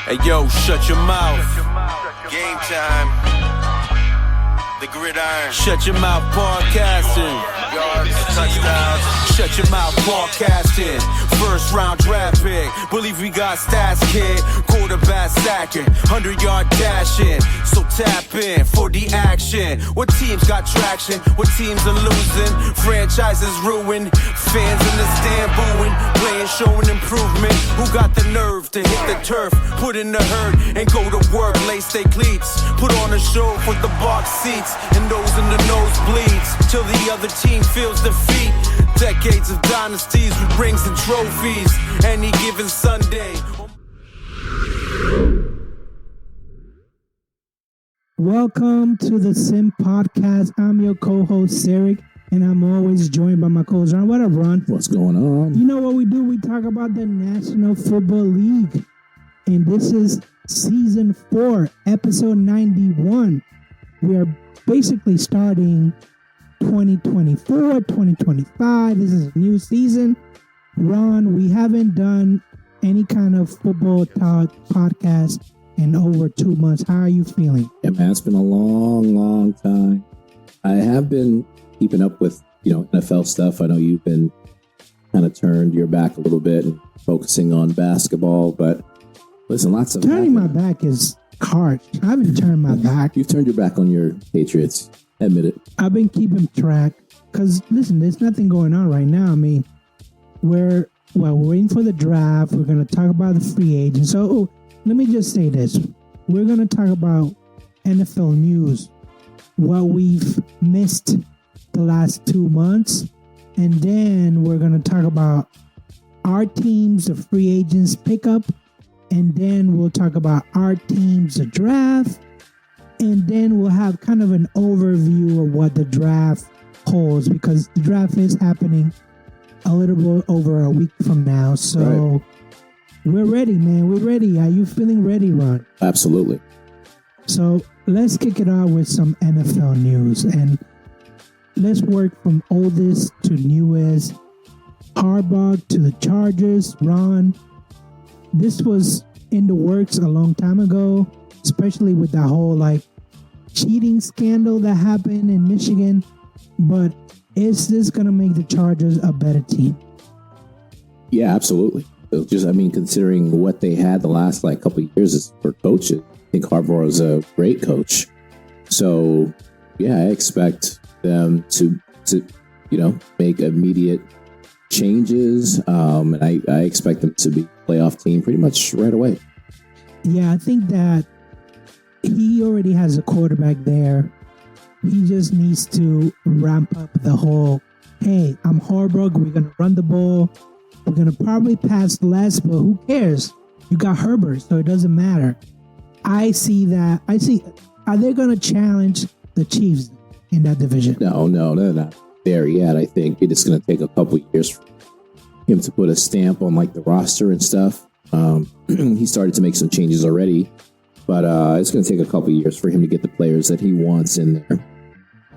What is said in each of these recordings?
Hey yo, shut your mouth. Game time. The gridiron. Shut your mouth, podcasting. Yards, touchdowns. Shut your mouth, podcasting. First round draft pick. Believe we got stats, kid. Quarterback sacking. 100-yard dashing. So tap in for the action. What teams got traction? What teams are losing? Franchises ruined. Fans in the stand booing. Playing, showing improvement. Who got the nerve to hit the turf? Put in the herd and go to work. Lace their cleats. Put on a show for the box seats. And those in the nosebleeds. Till the other team feels defeat. Decades of dynasties with rings and trophies. Any given Sunday. Welcome to the Sim Podcast. I'm your co-host, Sarek, and I'm always joined by my co-host, Ron. What up, Ron? What's going on? You know what we do? We talk about the National Football League. And this is Season 4, Episode 91. We are basically starting 2024, 2025. This is a new season. Ron, we haven't done any kind of football talk podcast in over 2 months. How are you feeling? Yeah, man, it's been a long time. I have been keeping up with, NFL stuff. I know you've been kind of turned your back a little bit and focusing on basketball, but listen, lots of turning my back is hard. I haven't turned my back. You've turned your back on your Patriots. Admit it. I've been keeping track because, listen, there's nothing going on right now. I mean, we're waiting for the draft. We're going to talk about the free agents. So let me just say this. We're going to talk about NFL news, what we've missed the last 2 months. And then we're going to talk about our teams, the free agents pickup. And then we'll talk about our teams, the draft. And then we'll have kind of an overview of what the draft holds, because the draft is happening a little bit over a week from now. So right. We're ready, man. We're ready. Are you feeling ready, Ron? Absolutely. So let's kick it off with some NFL news. And let's work from oldest to newest. Harbaugh to the Chargers. Ron, this was in the works a long time ago, especially with the whole cheating scandal that happened in Michigan. But is this going to make the Chargers a better team? Yeah, absolutely. Considering what they had the last couple of years for coaches, I think Harbaugh is a great coach. So, yeah, I expect them to make immediate changes. And I expect them to be a playoff team pretty much right away. Yeah, I think that he already has a quarterback there. He just needs to ramp up the whole, hey, I'm Harbaugh. We're going to run the ball. We're going to probably pass less, but who cares? You got Herbert, so it doesn't matter. I see, are they going to challenge the Chiefs in that division? No, they're not there yet. I think it's going to take a couple of years for him to put a stamp on the roster and stuff. He started to make some changes already, but it's going to take a couple of years for him to get the players that he wants in there.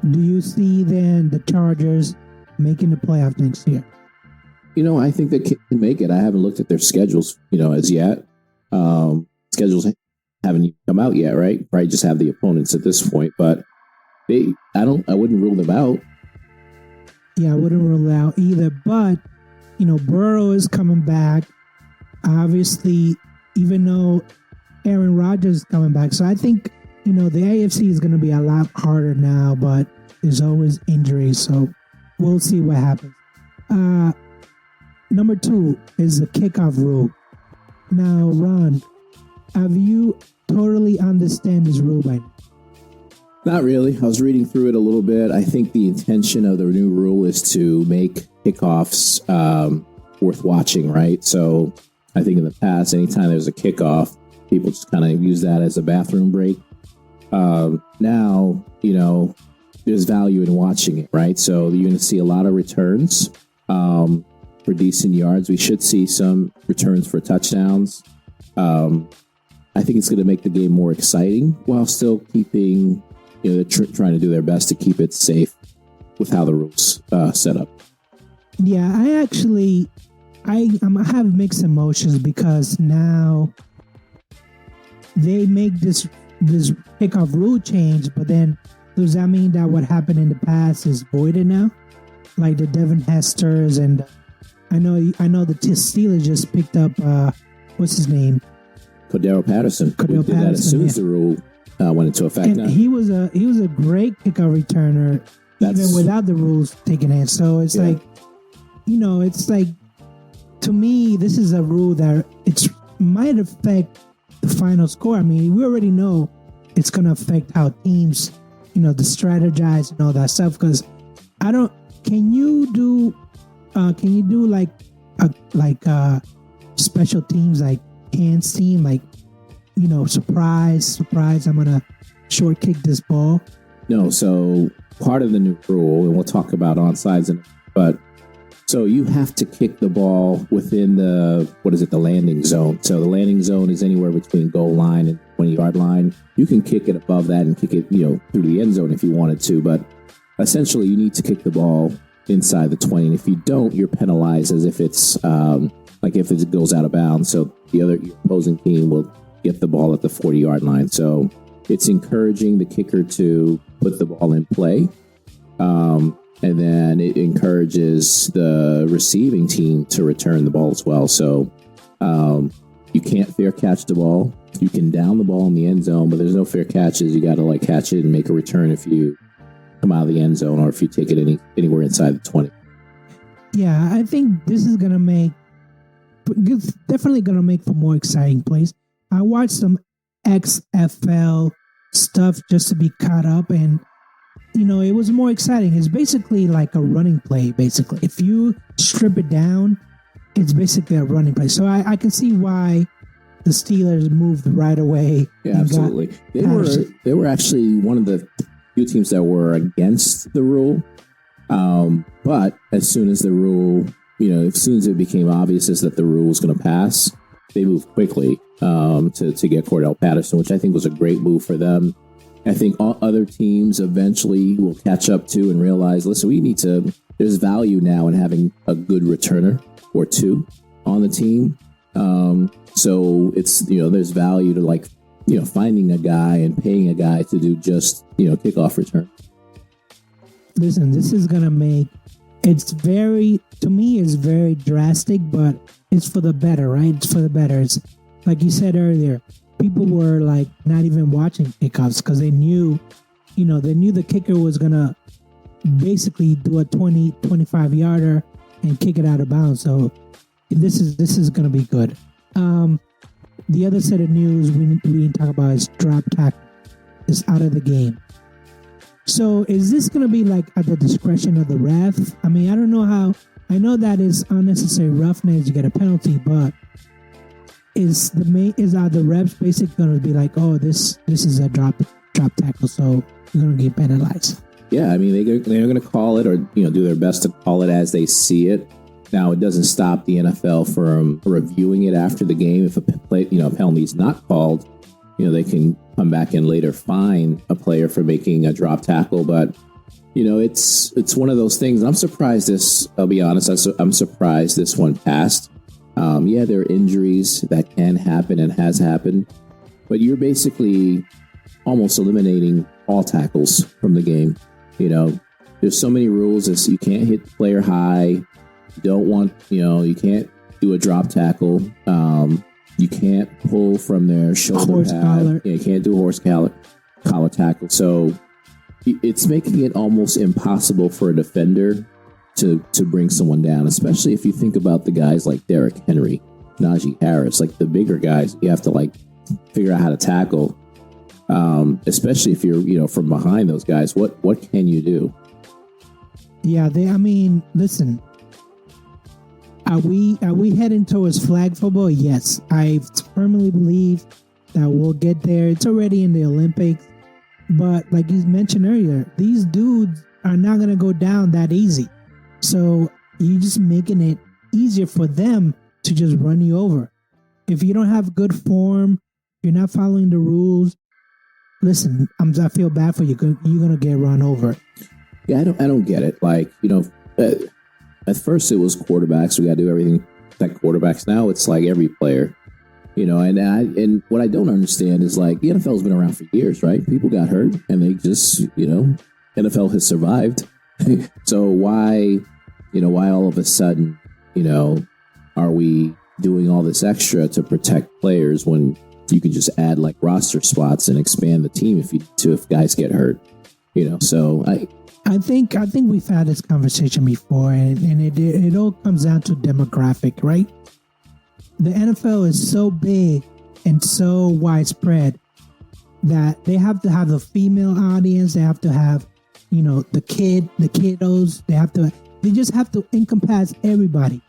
Do you see then the Chargers making the playoff next year? I think they can make it. I haven't looked at their schedules, as yet. Schedules haven't even come out yet, right? Probably just have the opponents at this point, but I wouldn't rule them out. Yeah, I wouldn't rule it out either. But, Burrow is coming back. Obviously, even though Aaron Rodgers is coming back. So I think, the AFC is going to be a lot harder now, but there's always injuries. So we'll see what happens. Number 2 is the kickoff rule. Now, Ron, have you totally understand this rule by now? Not really. I was reading through it a little bit. I think the intention of the new rule is to make kickoffs worth watching, right? So I think in the past, anytime there's a kickoff, people just kind of use that as a bathroom break. Now, there's value in watching it, right? So you're going to see a lot of returns for decent yards. We should see some returns for touchdowns. I think it's going to make the game more exciting while still keeping, they're trying to do their best to keep it safe with how the rules set up. Yeah, I have mixed emotions because now they make this kickoff rule change, but then does that mean that what happened in the past is voided now? Like the Devin Hesters, and I know the Steelers just picked up what's his name? Cordero Patterson. Cordero Patterson, that as soon as the rule went into effect. And he was a great kickoff returner, even without the rules taken in. So it's like, it's like, to me, this is a rule that it might affect the final score. I mean, we already know it's going to affect how teams, to strategize and all that stuff. Because can you do like special teams, like hands team, like, surprise, I'm going to short kick this ball? No. So part of the new rule, and we'll talk about onside, but so you have to kick the ball within the landing zone. So the landing zone is anywhere between goal line and 20-yard line. You can kick it above that and kick it, through the end zone if you wanted to, but essentially you need to kick the ball inside the 20. And if you don't, you're penalized as if it's like if it goes out of bounds. So your opposing team will get the ball at the 40-yard line. So it's encouraging the kicker to put the ball in play. And then it encourages the receiving team to return the ball as well. So you can't fair catch the ball. You can down the ball in the end zone, but there's no fair catches. You got to catch it and make a return if you come out of the end zone or if you take it anywhere inside the 20. Yeah, I think this is it's definitely going to make for more exciting plays. I watched some XFL stuff just to be caught up, and it was more exciting. It's basically like a running play, basically. If you strip it down, it's basically a running play. So I can see why the Steelers moved right away. Yeah, absolutely. They were actually one of the few teams that were against the rule. But as soon as the rule, as soon as it became obvious that the rule was going to pass, they moved quickly to get Cordell Patterson, which I think was a great move for them. I think all other teams eventually will catch up to and realize, listen, there's value now in having a good returner or two on the team. So it's, there's value to finding a guy and paying a guy to do just, kickoff return. Listen, this is going to make, to me, it's very drastic, but it's for the better, right? It's for the better. It's like you said earlier. People were not even watching kickoffs because they knew the kicker was going to basically do a 25 yarder and kick it out of bounds. So this is going to be good. The other set of news we didn't talk about is drop tackle is out of the game. So is this going to be at the discretion of the ref? I mean, I don't know how. I know that is unnecessary roughness. You get a penalty, but is the refs basically going to be oh, this is a drop tackle, so you're going to get penalized? Yeah, I mean they're going to call it or do their best to call it as they see it. Now it doesn't stop the NFL from reviewing it after the game. If a penalty is not called, they can come back and later fine a player for making a drop tackle. But it's one of those things. I'm surprised I'll be honest. I'm surprised this one passed. There are injuries that can happen and has happened, but you're basically almost eliminating all tackles from the game. There's so many rules as you can't hit the player high. You don't want, you can't do a drop tackle. You can't pull from their shoulder pad. You can't do a horse collar tackle. So it's making it almost impossible for a defender to bring someone down, especially if you think about the guys like Derrick Henry, Najee Harris, the bigger guys. You have to figure out how to tackle, especially if you're from behind those guys. What can you do? Yeah, listen. Are we heading towards flag football? Yes, I firmly believe that we'll get there. It's already in the Olympics, but like you mentioned earlier, these dudes are not going to go down that easy. So you're just making it easier for them to just run you over. If you don't have good form, you're not following the rules. Listen, I feel bad for you. You're gonna get run over. Yeah, I don't get it. At first it was quarterbacks. We got to do everything like quarterbacks. Now it's every player. And what I don't understand is like the NFL's been around for years, right? People got hurt and they just, NFL has survived. So why all of a sudden, are we doing all this extra to protect players when you can just add like roster spots and expand the team if guys get hurt, So I think we've had this conversation before, and it all comes down to demographic, right? The NFL is so big and so widespread that they have to have the female audience. They have to have, the kiddos. They just have to encompass everybody.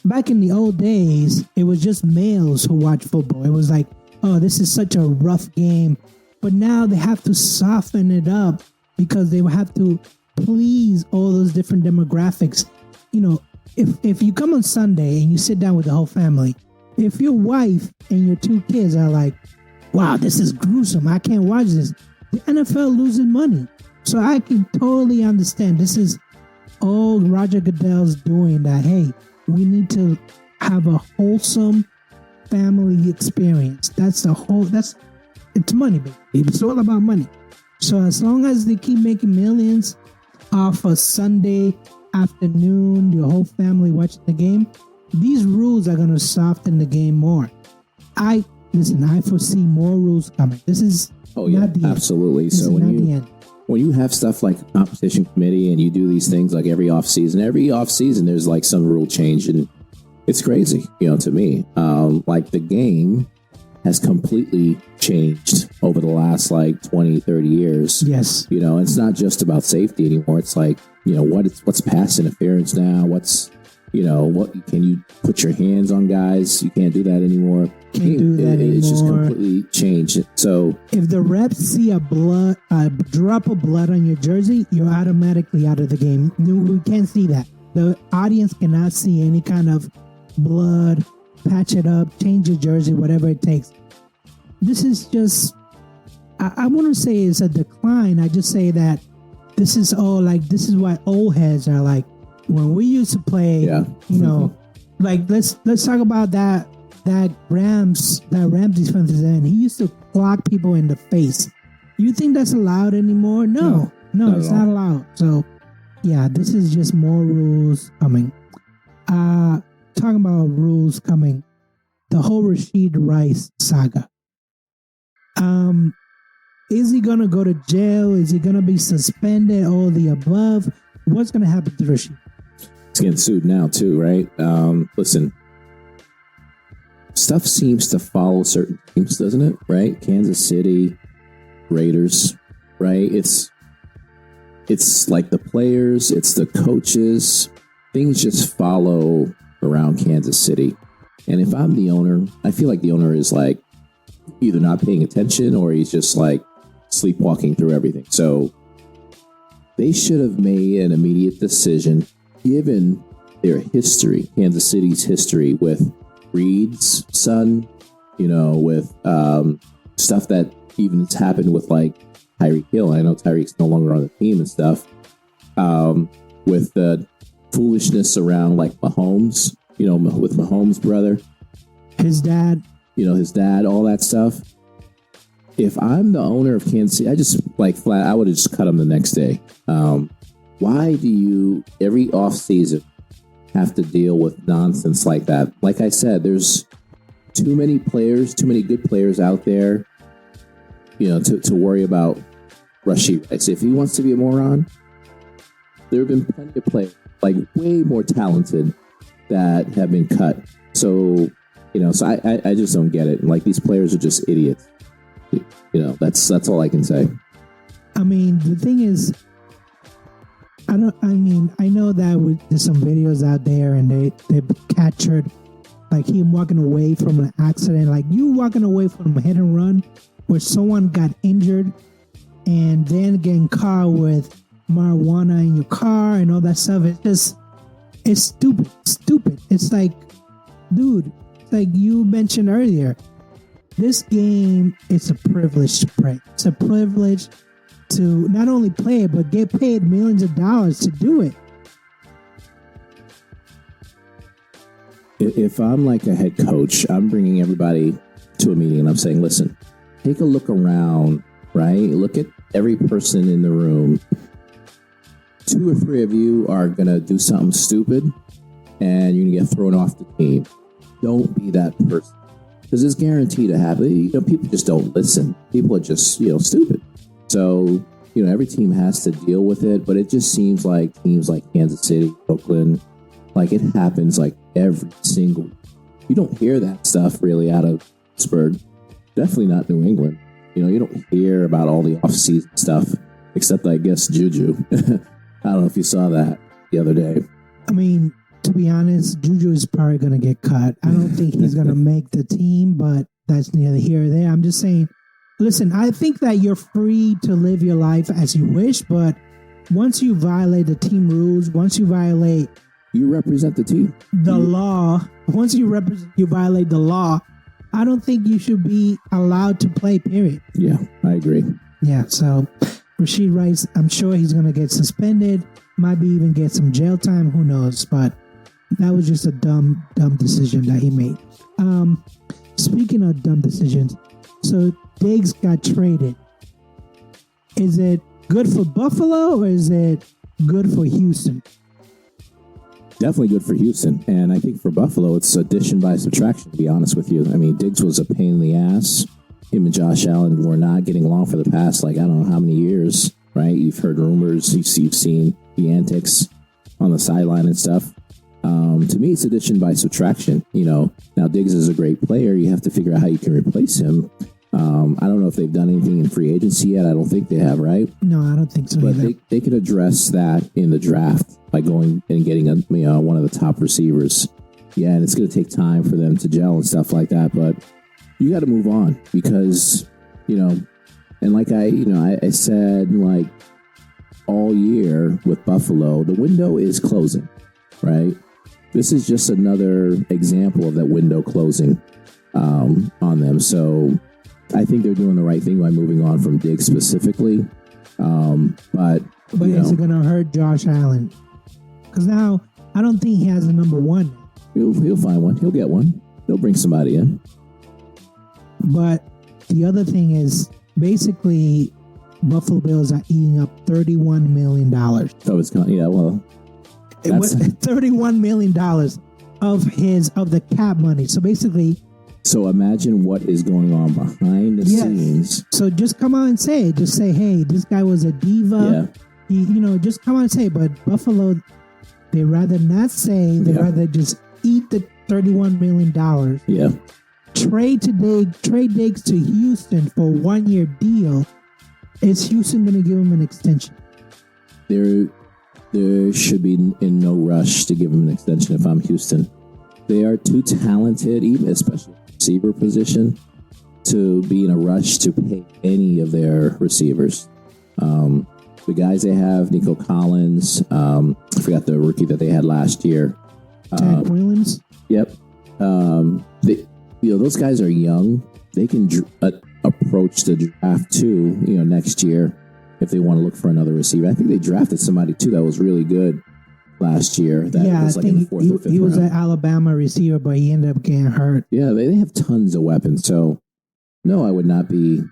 Back in the old days, it was just males who watched football. It was like, oh, this is such a rough game. But now they have to soften it up because they will have to please all those different demographics. If you come on Sunday and you sit down with the whole family, if your wife and your 2 kids are like, wow, this is gruesome, I can't watch this, the NFL loses money. So I can totally understand. This is all Roger Goodell's doing that, hey, we need to have a wholesome family experience. It's money, baby. It's all about money. So as long as they keep making millions off a Sunday afternoon, your whole family watching the game, these rules are going to soften the game more. I foresee more rules coming. This is not the absolutely. End. This so is not the end. When you have stuff like competition committee and you do these things like every off season, there's like some rule change, and it's crazy, to me. Like the game has completely changed over the last like 20, 30 years. Yes. It's not just about safety anymore. It's like, what's pass interference now? What can you put your hands on guys? You can't do that anymore. It's just completely changed. So if the refs see a drop of blood on your jersey, you're automatically out of the game. We can't see that. The audience cannot see any kind of blood. Patch it up, change your jersey, whatever it takes. This is just, I wouldn't say it's a decline. I just say that this is why old heads are like, when we used to play, like let's talk about that Rams defensive end. He used to clock people in the face. You think that's allowed anymore? No, it's not allowed. So yeah, this is just more rules coming. Talking about rules coming, the whole Rashid Rice saga. Is he gonna go to jail? Is he gonna be suspended? All the above. What's gonna happen to Rashid? He's getting sued now too, right? Listen, stuff seems to follow certain teams, doesn't it? Right? Kansas City, Raiders, right? It's like the players, it's the coaches. Things just follow around Kansas City. And if I'm the owner, I feel like the owner is like either not paying attention or he's just like sleepwalking through everything. So they should have made an immediate decision given their history, Kansas City's history with Reed's son, with stuff that even has happened with like Tyreek Hill. I know Tyreek's no longer on the team and stuff. With the foolishness around like Mahomes, with Mahomes' brother, his dad, all that stuff. If I'm the owner of Kansas City, I just I would have just cut him the next day. Why do you every off season have to deal with nonsense like that? Like I said, there's too many good players out there, to worry about Rashid Rice. If he wants to be a moron, there have been plenty of players, like way more talented, that have been cut. So, so I just don't get it. Like, these players are just idiots. That's all I can say. I mean, the thing is, I know that there's some videos out there and they captured like him walking away from an accident, like you walking away from a hit and run where someone got injured and then getting caught with marijuana in your car and all that stuff. It's stupid. It's like, dude, it's like you mentioned earlier, this game, it's a privilege to play. It's a privilege to not only play it, but get paid millions of dollars to do it. If I'm like a head coach, I'm bringing everybody to a meeting and I'm saying, listen, take a look around, right? Look at every person in the room. 2 or 3 of you are going to do something stupid and you're going to get thrown off the team. Don't be that person. Because it's guaranteed to happen. People just don't listen. People are just, stupid. So, every team has to deal with it, but it just seems like teams like Kansas City, Oakland, like it happens like every single. You don't hear that stuff really out of Pittsburgh. Definitely not New England. You don't hear about all the off-season stuff, except I guess Juju. I don't know if you saw that the other day. I mean, to be honest, Juju is probably going to get cut. I don't think he's going to make the team, but that's neither here or there. I'm just saying, listen, I think that you're free to live your life as you wish, but once you violate the team rules, once you violate... You represent the team. The law. Once you violate the law, I don't think you should be allowed to play, period. Yeah, I agree. Yeah, so Rashid Rice, I'm sure he's going to get suspended, might be even get some jail time, who knows, but that was just a dumb decision that he made. Speaking of dumb decisions, so Diggs got traded. Is it good for Buffalo or is it good for Houston? Definitely good for Houston. And I think for Buffalo, it's addition by subtraction, to be honest with you. I mean, Diggs was a pain in the ass. Him and Josh Allen were not getting along for the past, I don't know how many years, right? You've heard rumors. You've seen the antics on the sideline and stuff. To me, it's addition by subtraction. Now Diggs is a great player. You have to figure out how you can replace him. I don't know if they've done anything in free agency yet. I don't think they have, right? No, I don't think so. But either. they could address that in the draft by going and getting one of the top receivers. Yeah, and it's going to take time for them to gel and stuff like that. But you got to move on because, and like I said, like all year with Buffalo, the window is closing, right? This is just another example of that window closing on them. So I think they're doing the right thing by moving on from Diggs specifically. But is it going to hurt Josh Allen? Because now I don't think he has a number one. He'll find one. He'll get one. He'll bring somebody in. But the other thing is basically Buffalo Bills are eating up $31 million. So it's going, yeah, well. It was $31 million of the cap money. So basically. So imagine what is going on behind the scenes. So just come out and say it. Just say, hey, this guy was a diva. Yeah. Just come out and say it. But Buffalo, they rather not say. They rather just eat the $31 million. Yeah. Trade Diggs to Houston for a 1-year deal. Is Houston going to give him an extension? There should be in no rush to give him an extension if I'm Houston. They are too talented, even especially receiver position, to be in a rush to pay any of their receivers. The guys they have, Nico Collins, I forgot the rookie that they had last year. Jack Williams? Yep. Those guys are young. They can approach the draft too, next year if they want to look for another receiver. I think they drafted somebody too that was really good last year. That was in the 4th or 5th round. He was an Alabama receiver, but he ended up getting hurt. Yeah, they have tons of weapons. So, no, I would not be.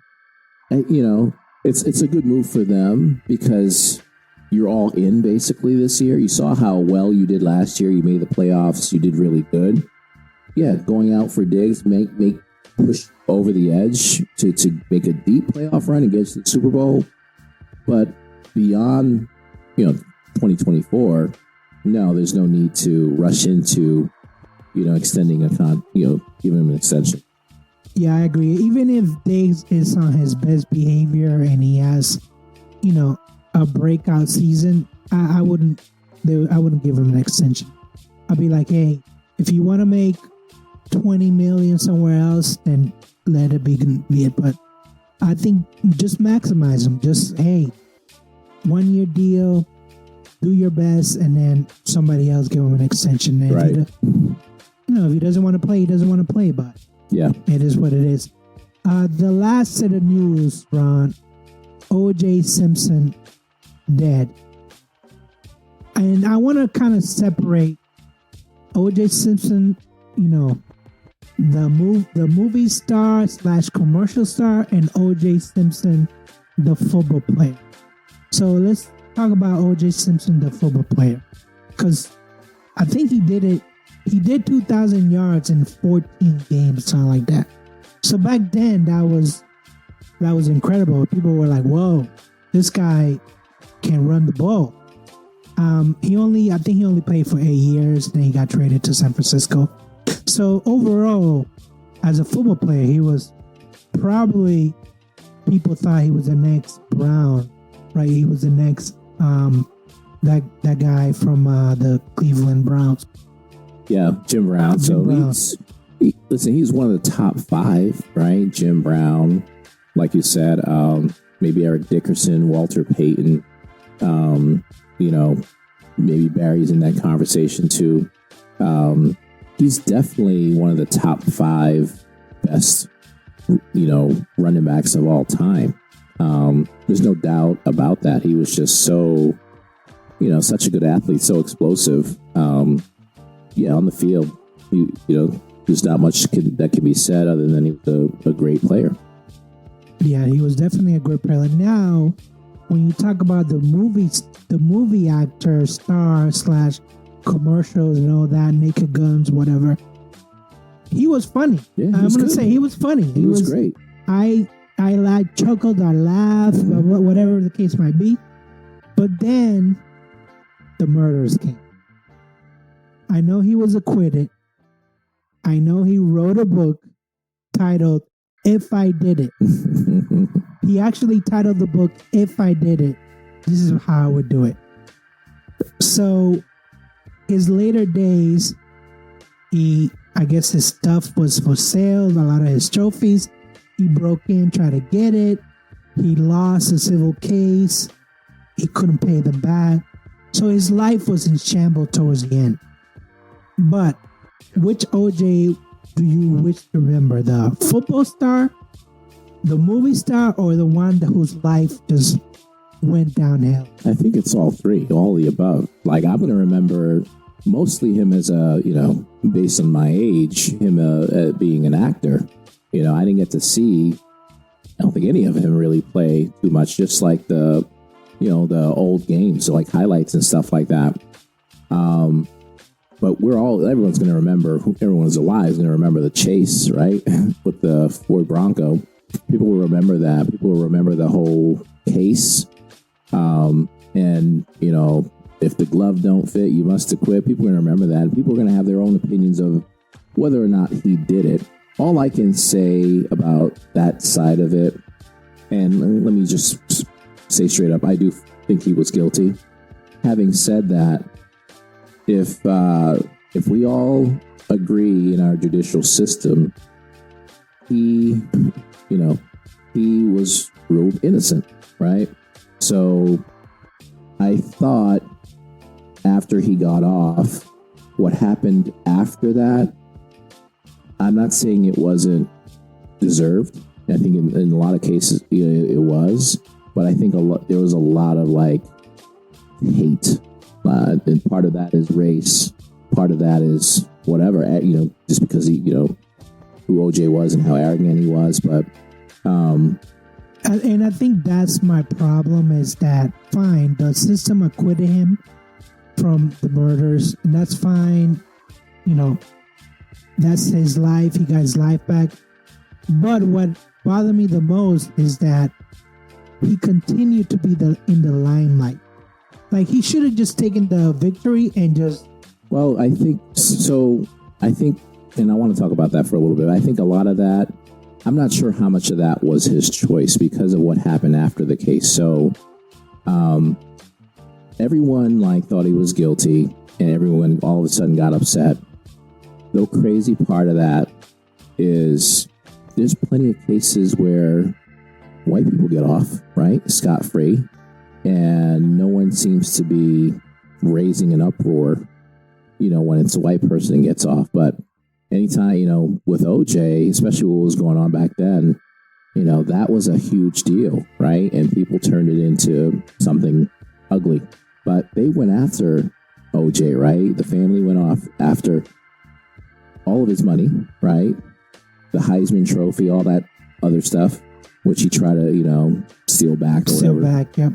It's a good move for them because you're all in basically this year. You saw how well you did last year. You made the playoffs. You did really good. Yeah, going out for Diggs, make push over the edge to make a deep playoff run and get to the Super Bowl. But beyond, 2024, no, there's no need to rush into, extending giving him an extension. Yeah, I agree. Even if Diggs is on his best behavior and he has, a breakout season, I wouldn't give him an extension. I'd be like, hey, if you want to make $20 million somewhere else, then let it be it. But I think just maximize him. Just, hey, 1-year deal, do your best, and then somebody else give him an extension. And right. If he doesn't want to play, he doesn't want to play, but yeah, it is what it is. The last set of news, Ron, O.J. Simpson dead. And I want to kind of separate O.J. Simpson the movie star / commercial star, and O.J. Simpson, the football player. So let's talk about O.J. Simpson, the football player, because I think he did it. He did 2,000 yards in 14 games, something like that. So back then, that was incredible. People were like, "Whoa, this guy can run the ball." I think he only played for 8 years. Then he got traded to San Francisco. So overall, as a football player, he was probably, people thought he was the next Brown, right? He was the next that guy from the Cleveland Browns. Yeah, Jim Brown. He's one of the top 5, right? Jim Brown, like you said, maybe Eric Dickerson, Walter Payton, maybe Barry's in that conversation too. He's definitely one of the top 5 best, running backs of all time. There's no doubt about that. He was just so, such a good athlete, so explosive. On the field, there's not much that can be said other than he was a great player. Yeah, he was definitely a great player. Now, when you talk about the movie actor, star / commercials and all that, Naked Guns, whatever, he was funny. Yeah, I'm going to say he was funny. He was great. I chuckled, I laughed, whatever the case might be. But then the murders came. I know he was acquitted. I know he wrote a book titled If I Did It. He actually titled the book If I Did It, This Is How I Would Do It. So his later days, I guess his stuff was for sale, a lot of his trophies. He broke in, tried to get it. He lost a civil case. He couldn't pay them back. So his life was in shambles towards the end. But which OJ do you wish to remember? The football star, the movie star, or the one whose life just went downhill? I think it's all 3, all the above. Like, I'm going to remember mostly him as based on my age, him being an actor. I didn't get to see, I don't think any of him really play too much, just like the old games, so like highlights and stuff like that. But everyone's going to remember, everyone's alive is going to remember the chase, right? With the Ford Bronco. People will remember that. People will remember the whole case. And, if the glove don't fit, you must acquit. People are going to remember that. And people are going to have their own opinions of whether or not he did it. All I can say about that side of it, and let me just say straight up, I do think he was guilty. Having said that, if we all agree in our judicial system, he was ruled innocent, right? So I thought after he got off, what happened after that, I'm not saying it wasn't deserved. I think in a lot of cases it was, but I think there was a lot of hate. And part of that is race. Part of that is whatever, just because who OJ was and how arrogant he was. But, and I think that's my problem is that, fine, the system acquitted him from the murders, and that's fine. That's his life. He got his life back. But what bothered me the most is that he continued to be in the limelight. Like, he should have just taken the victory and just... Well, I think, and I want to talk about that for a little bit. I think a lot of that, I'm not sure how much of that was his choice because of what happened after the case. So, everyone thought he was guilty, and everyone all of a sudden got upset. The crazy part of that is there's plenty of cases where white people get off, right? Scot-free. And no one seems to be raising an uproar, when it's a white person that gets off. But anytime, with OJ, especially what was going on back then, that was a huge deal, right? And people turned it into something ugly. But they went after OJ, right? The family went off after all of his money, right? The Heisman Trophy, all that other stuff, which he tried to, steal back or Still whatever. back, yep.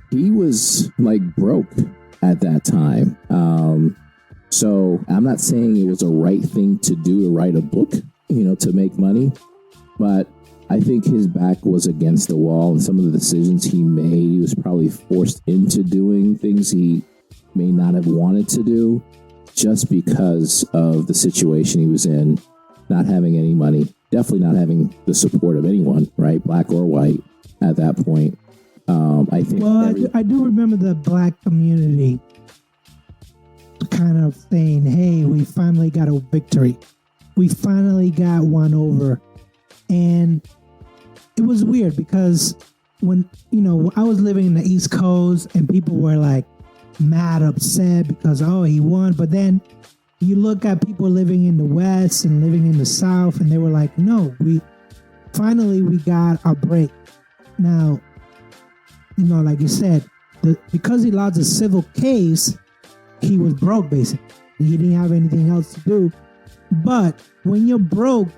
He was like broke at that time. So I'm not saying it was a right thing to do to write a book, to make money, but I think his back was against the wall, and some of the decisions he made, he was probably forced into doing things he may not have wanted to do just because of the situation he was in, not having any money, definitely not having the support of anyone, right, black or white, at that point. I think. Well, I do remember the black community kind of saying, "Hey, we finally got a victory. We finally got one over," and it was weird because when I was living in the East Coast and people were like mad, upset because he won, but then you look at people living in the West and living in the South, and they were like, "No, we got a break." Now, like you said, because he lost a civil case, he was broke basically. He didn't have anything else to do. But when you're broke,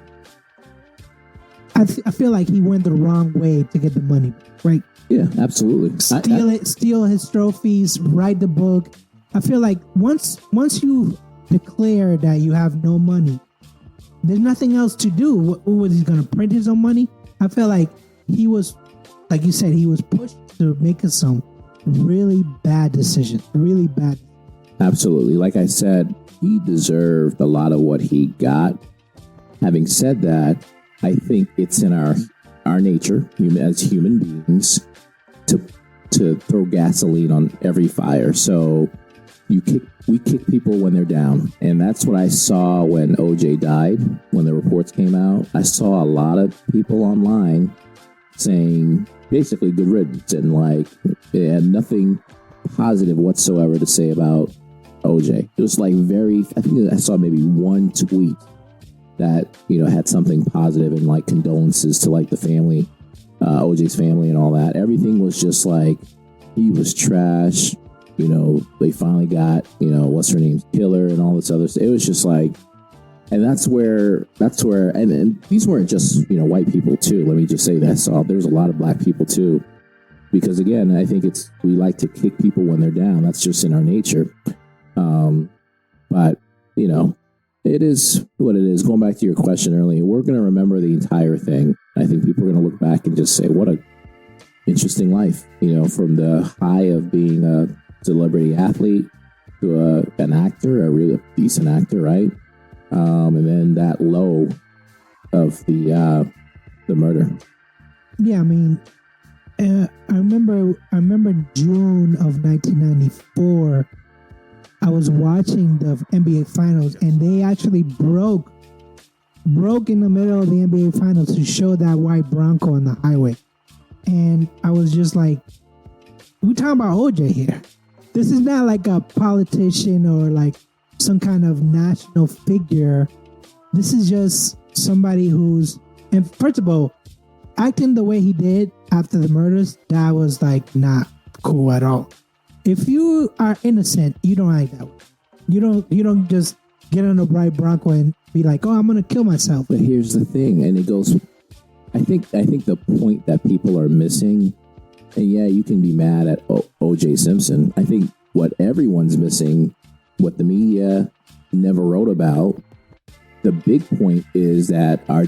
I feel like he went the wrong way to get the money, right? Yeah, absolutely. Steal his trophies, write the book. I feel like once you declare that you have no money, there's nothing else to do. What was he going to print his own money? I feel like he was, like you said, he was pushed to make some really bad decisions. Really bad. Absolutely. Like I said, he deserved a lot of what he got. Having said that, I think it's in our nature as human beings to throw gasoline on every fire. So we kick people when they're down. And that's what I saw when OJ died, when the reports came out. I saw a lot of people online saying basically good riddance, and like they had nothing positive whatsoever to say about OJ. It was like I think I saw maybe one tweet that, had something positive and like condolences to like the family, OJ's family and all that. Everything was just like, he was trash. They finally got, what's her name's killer and all this other stuff. It was just like, and that's where, and these weren't just, white people too. Let me just say that. So there's a lot of black people too, because again, I think we like to kick people when they're down. That's just in our nature. But it is what it is. Going back to your question earlier, we're going to remember the entire thing. I think people are going to look back and just say, what a interesting life, from the high of being a celebrity athlete to an actor, a really decent actor, right? And then that low of the murder. Yeah, I mean, I remember June of 1994. I was watching the NBA Finals, and they actually broke in the middle of the NBA Finals to show that white Bronco on the highway. And I was just like, we're talking about OJ here. This is not like a politician or like some kind of national figure. This is just somebody and first of all, acting the way he did after the murders, that was like not cool at all. If you are innocent, you don't act that way. You don't just get on a bright Bronco and be like, I'm going to kill myself. But here's the thing, and it goes, I think the point that people are missing, and yeah, you can be mad at O.J. Simpson. I think what everyone's missing, what the media never wrote about, the big point is that our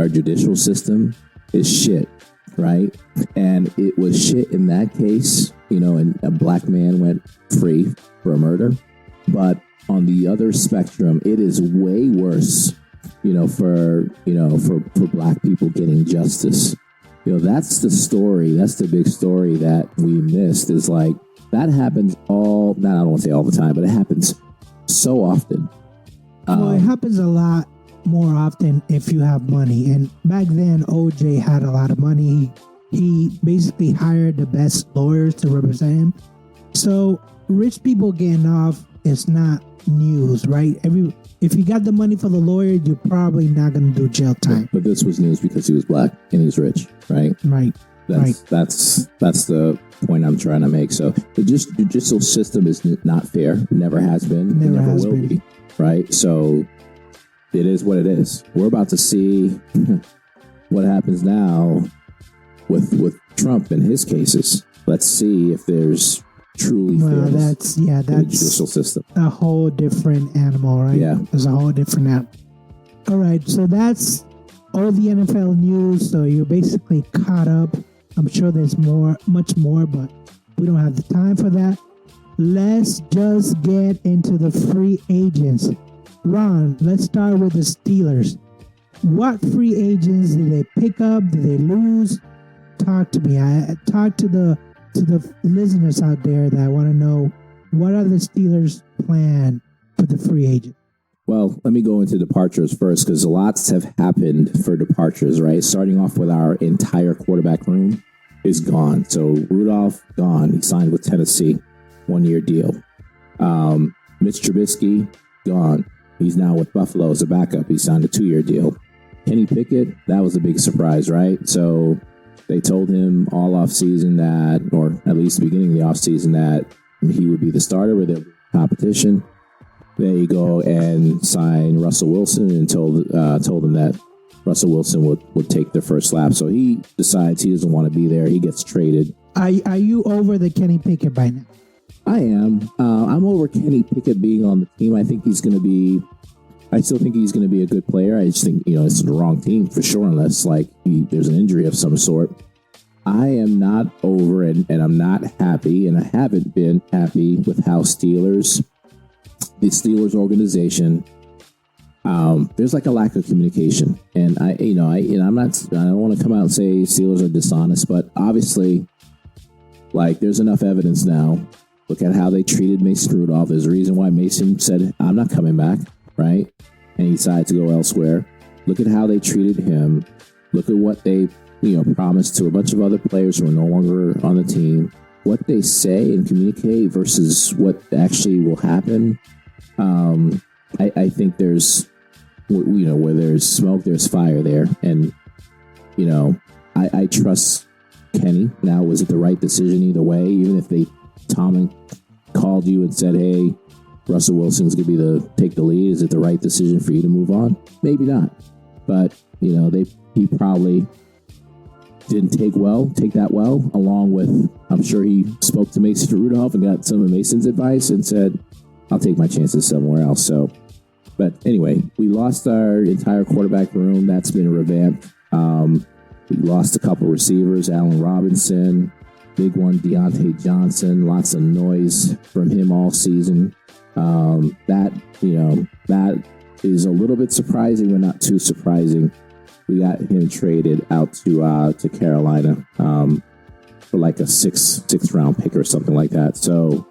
judicial system is shit, right? And it was shit in that case, and a black man went free for a murder. But on the other spectrum, it is way worse, for black people getting justice. That's the story. That's the big story that we missed, is like, that happens I don't want to say all the time, but it happens so often. Well, it happens a lot more often if you have money. And back then, OJ had a lot of money. He basically hired the best lawyers to represent him. So rich people getting off is not news, right? If you got the money for the lawyer, you're probably not going to do jail time. But this was news because he was black and he's rich, right? Right. That's the point I'm trying to make. So the judicial system is not fair. Never has been. Never will be. Right. So it is what it is. We're about to see what happens now with Trump and his cases. Let's see if there's truly fairness in the judicial system. A whole different animal, right? Yeah. There's a whole different animal. All right, so that's all the NFL news. So you're basically caught up. I'm sure there's much more, but we don't have the time for that. Let's just get into the free agents. Ron, let's start with the Steelers. What free agents did they pick up? Did they lose? Talk to me. I talk to the listeners out there that want to know, what are the Steelers' plan for the free agent? Well, let me go into departures first, because lots have happened for departures, right? Starting off with our entire quarterback room is gone. So Rudolph, gone. He signed with Tennessee, 1-year deal. Mitch Trubisky, gone. He's now with Buffalo as a backup. He signed a 2-year deal. Kenny Pickett, that was a big surprise, right? So they told him all offseason that, or at least the beginning of the offseason, that he would be the starter with the competition. There you go, and sign Russell Wilson, and told him that Russell Wilson would take their first lap. So he decides he doesn't want to be there. He gets traded. Are you over the Kenny Pickett by now? I am. I'm over Kenny Pickett being on the team. I think he's going to be. I still think he's going to be a good player. I just think it's the wrong team for sure, unless there's an injury of some sort. I am not over it, and I'm not happy, and I haven't been happy with how the Steelers organization, there's a lack of communication, and I don't want to come out and say Steelers are dishonest, but obviously, there's enough evidence now. Look at how they treated Mason Rudolph. There's a reason why Mason said, "I'm not coming back," right? And he decided to go elsewhere. Look at how they treated him. Look at what they, promised to a bunch of other players who are no longer on the team. What they say and communicate versus what actually will happen. I think there's, where there's smoke, there's fire there. And, I trust Kenny. Now, was it the right decision either way? Even if Tomlin called you and said, "Hey, Russell Wilson's going to take the lead," is it the right decision for you to move on? Maybe not. But, he probably didn't take that well, along with, I'm sure he spoke to Mason Rudolph and got some of Mason's advice and said, "I'll take my chances somewhere else." So, but anyway, we lost our entire quarterback room. That's been revamped. We lost a couple receivers, Allen Robinson, big one, Deontay Johnson, lots of noise from him all season. That is a little bit surprising, but not too surprising. We got him traded out to Carolina for a sixth round pick or something like that. So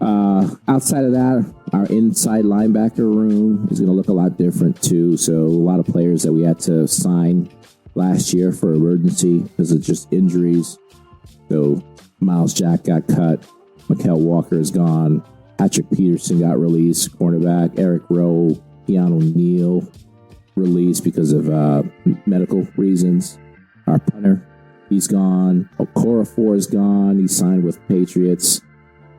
outside of that, our inside linebacker room is going to look a lot different too. So a lot of players that we had to sign last year for emergency because of just injuries. So Miles Jack got cut. Mykal Walker is gone. Patrick Peterson got released. Cornerback Eric Rowe, Keanu Neal released because of medical reasons. Our punter, he's gone. Okorafor is gone. He signed with Patriots.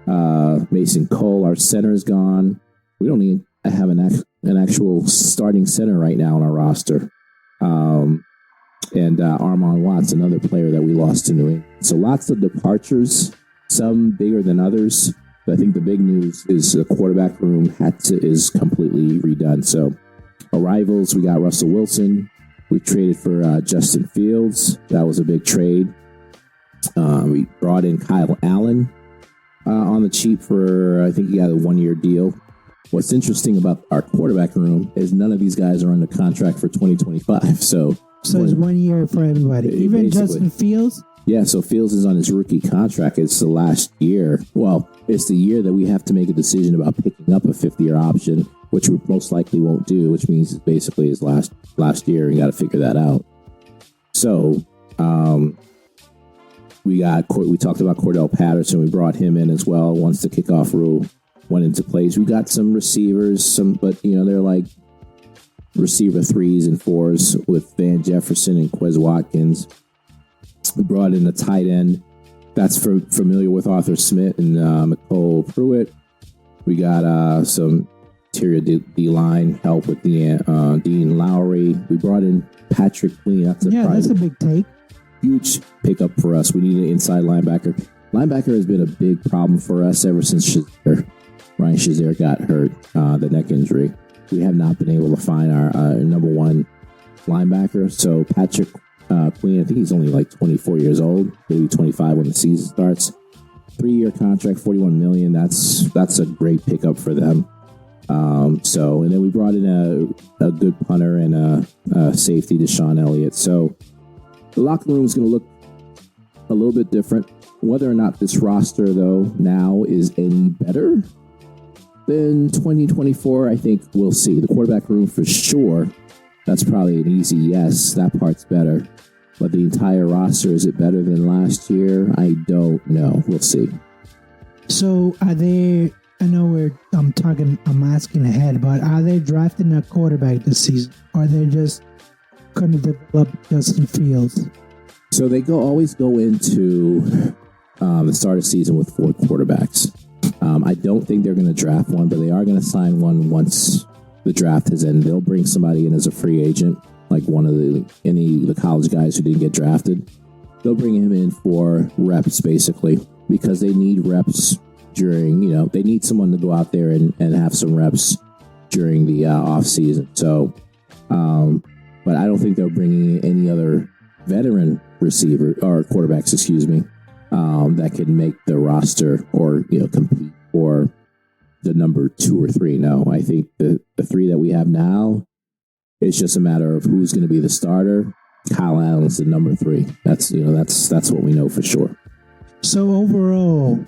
Mason Cole, our center, is gone. We don't even have an actual starting center right now on our roster. And Armon Watts, another player that we lost to New England. So lots of departures, some bigger than others. But I think the big news is the quarterback room is completely redone. So arrivals, we got Russell Wilson. We traded for Justin Fields. That was a big trade. We brought in Kyle Allen on the cheap for, I think he got a 1-year deal. What's interesting about our quarterback room is none of these guys are under contract for 2025. So it's 1 year for everybody. Even Justin Fields? Yeah, so Fields is on his rookie contract. It's the last year. Well, it's the year that we have to make a decision about picking up a 5th-year option, which we most likely won't do, which means it's basically his last year. We got to figure that out. So, we talked about Cordell Patterson. We brought him in as well once the kickoff rule went into place. We got some receivers, but they're like receiver 3s and 4s with Van Jefferson and Quez Watkins. We brought in a tight end that's familiar with Arthur Smith and Nicole Pruitt. We got some interior D-line, help with Dean Lowry. We brought in Patrick Queen. That's a big take. Huge pickup for us. We need an inside linebacker. Linebacker has been a big problem for us ever since Ryan Shazier got hurt, the neck injury. We have not been able to find our number one linebacker. So Patrick Queen, I think he's only like 24 years old, maybe 25 when the season starts. 3-year contract, $41 million. That's a great pickup for them. And then we brought in a good punter and a safety, Deshaun Elliott. So the locker room is going to look a little bit different. Whether or not this roster, though, now is any better than 2024, I think we'll see. The quarterback room for sure, that's probably an easy yes. That part's better. But the entire roster, is it better than last year? I don't know. We'll see. So are they, I know I'm asking ahead, but are they drafting a quarterback this season? Or are they just going to develop Justin Fields? So they always go into the start of season with 4 quarterbacks. I don't think they're going to draft one, but they are going to sign one once the draft is in. They'll bring somebody in as a free agent, like any of the college guys who didn't get drafted. They'll bring him in for reps, basically, because they need reps during, they need someone to go out there and have some reps during the off season. So, but I don't think they're bringing any other veteran receiver or quarterbacks, that can make the roster or, compete for the number 2 or 3. No, I think the 3 that we have now, it's just a matter of who's going to be the starter. Kyle Allen's the number 3. That's what we know for sure. So overall,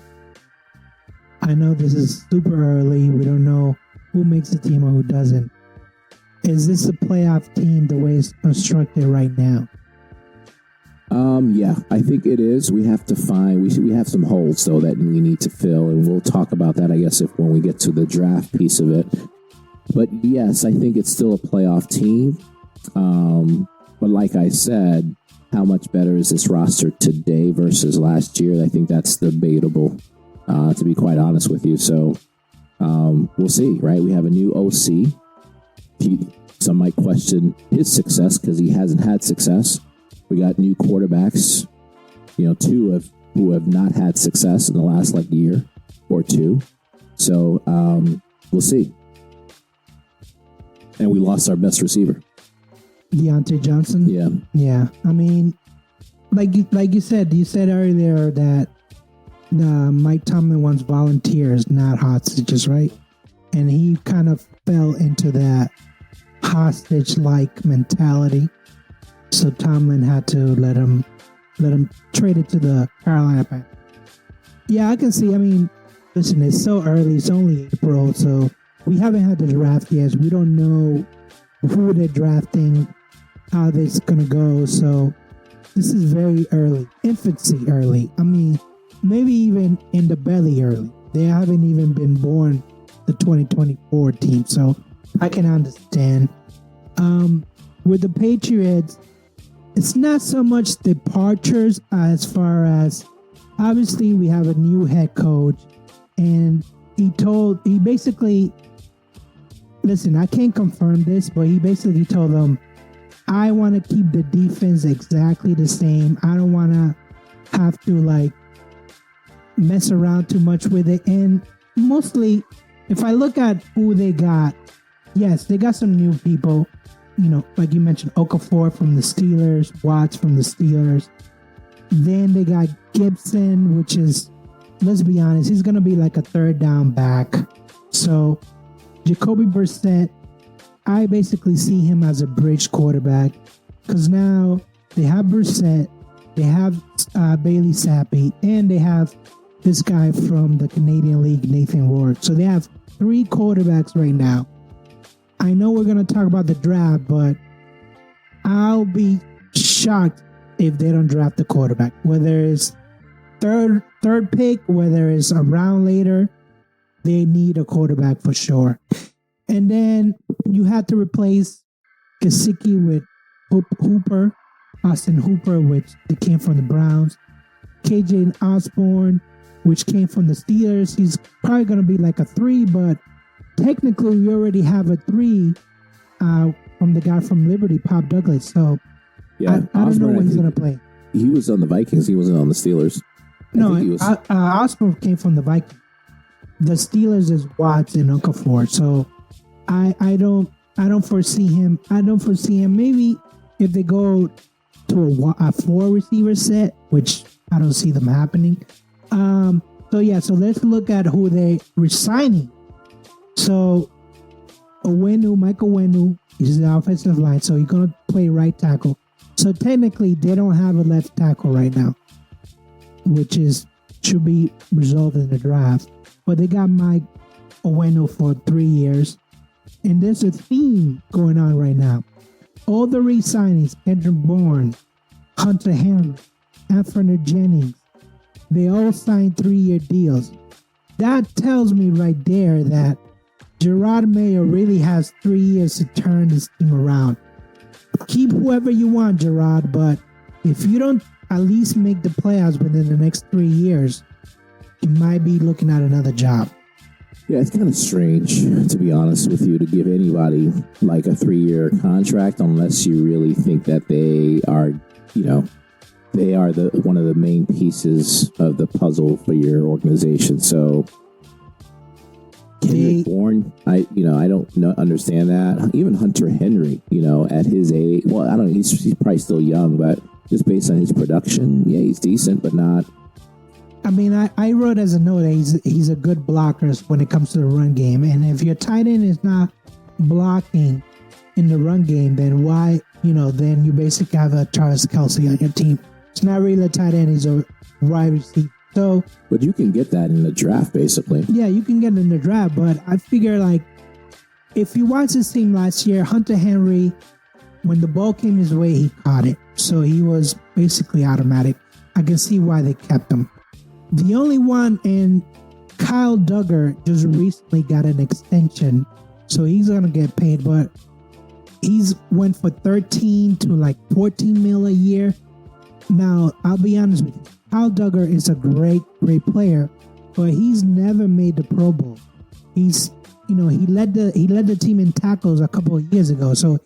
I know this is super early. We don't know who makes the team or who doesn't. Is this a playoff team the way it's constructed right now? Yeah, I think it is. We have to we have some holes though that we need to fill, and we'll talk about that, I guess, when we get to the draft piece of it. But yes, I think it's still a playoff team. But like I said, how much better is this roster today versus last year? I think that's debatable, to be quite honest with you. So we'll see, right? We have a new OC. Some might question his success because he hasn't had success. We got new quarterbacks, 2 who have not had success in the last year or 2. So we'll see. And we lost our best receiver, Deontay Johnson. Yeah. I mean, like you said earlier that Mike Tomlin wants volunteers, not hostages, right? And he kind of fell into that hostage-like mentality. So Tomlin had to let him trade it to the Carolina Panthers. Yeah, I can see. I mean, listen, it's so early. It's only April, so we haven't had the draft yet. We don't know who they're drafting, how this is going to go. So this is very early, infancy early. I mean, maybe even in the belly early. They haven't even been born, the 2024 team. So I can understand. With the Patriots, it's not so much departures as far as, obviously we have a new head coach, and he basically, listen, I can't confirm this, but he basically told them, I want to keep the defense exactly the same. I don't want to have to mess around too much with it. And mostly, if I look at who they got, yes, they got some new people. Like you mentioned, Okafor from the Steelers, Watts from the Steelers. Then they got Gibson, which is, let's be honest, he's going to be like a 3rd down back. So Jacoby Brissett, I basically see him as a bridge quarterback because now they have Brissett, they have Bailey Zappi, and they have this guy from the Canadian League, Nathan Rourke. So they have 3 quarterbacks right now. I know we're going to talk about the draft, but I'll be shocked if they don't draft the quarterback. Whether it's third pick, whether it's a round later, they need a quarterback for sure. And then you have to replace Gesicki with Hooper, Austin Hooper, which came from the Browns. KJ Osborne, which came from the Steelers. He's probably going to be like a 3, but technically we already have a 3 from the guy from Liberty, Pop Douglas. So Yeah, I don't know Osborne, when he's going to play. He was on the Vikings. He wasn't on the Steelers. Osborne came from the Vikings. The Steelers is Watts and Okafor. So I don't foresee him. Maybe if they go to a 4 receiver set, which I don't see them happening. So let's look at who they resigning. So Michael Owenu is the offensive line, so he's gonna play right tackle. So technically, they don't have a left tackle right now, which should be resolved in the draft. But they got Mike Owenu for 3 years, and there's a theme going on right now. All the re-signings: Kendrick Bourne, Hunter Henry, Anthony Jennings, they all signed 3-year deals. That tells me right there that Gerard Mayo really has 3 years to turn this team around. Keep whoever you want, Gerard, but if you don't at least make the playoffs within the next 3 years, you might be looking at another job. Yeah, it's kind of strange, to be honest with you, to give anybody like a 3-year contract unless you really think that they are, they are one of the main pieces of the puzzle for your organization. So Kendrick Bourne, I don't understand that. Even Hunter Henry, at his age, well, I don't know, he's probably still young, but just based on his production, yeah, he's decent, but not. I mean, I wrote as a note that he's a good blocker when it comes to the run game. And if your tight end is not blocking in the run game, then why, then you basically have a Travis Kelce on your team. It's not really a tight end, he's a wide receiver. So, but you can get that in the draft, basically. Yeah, you can get it in the draft, but I figure, if you watch this team last year, Hunter Henry, when the ball came his way, he caught it. So he was basically automatic. I can see why they kept him. The only one, and Kyle Duggar just recently got an extension, so he's going to get paid, but he's went for 13 to 14 mil a year. Now, I'll be honest with you. Kyle Duggar is a great player, but he's never made the Pro Bowl. He's, he led the team in tackles a couple of years ago. So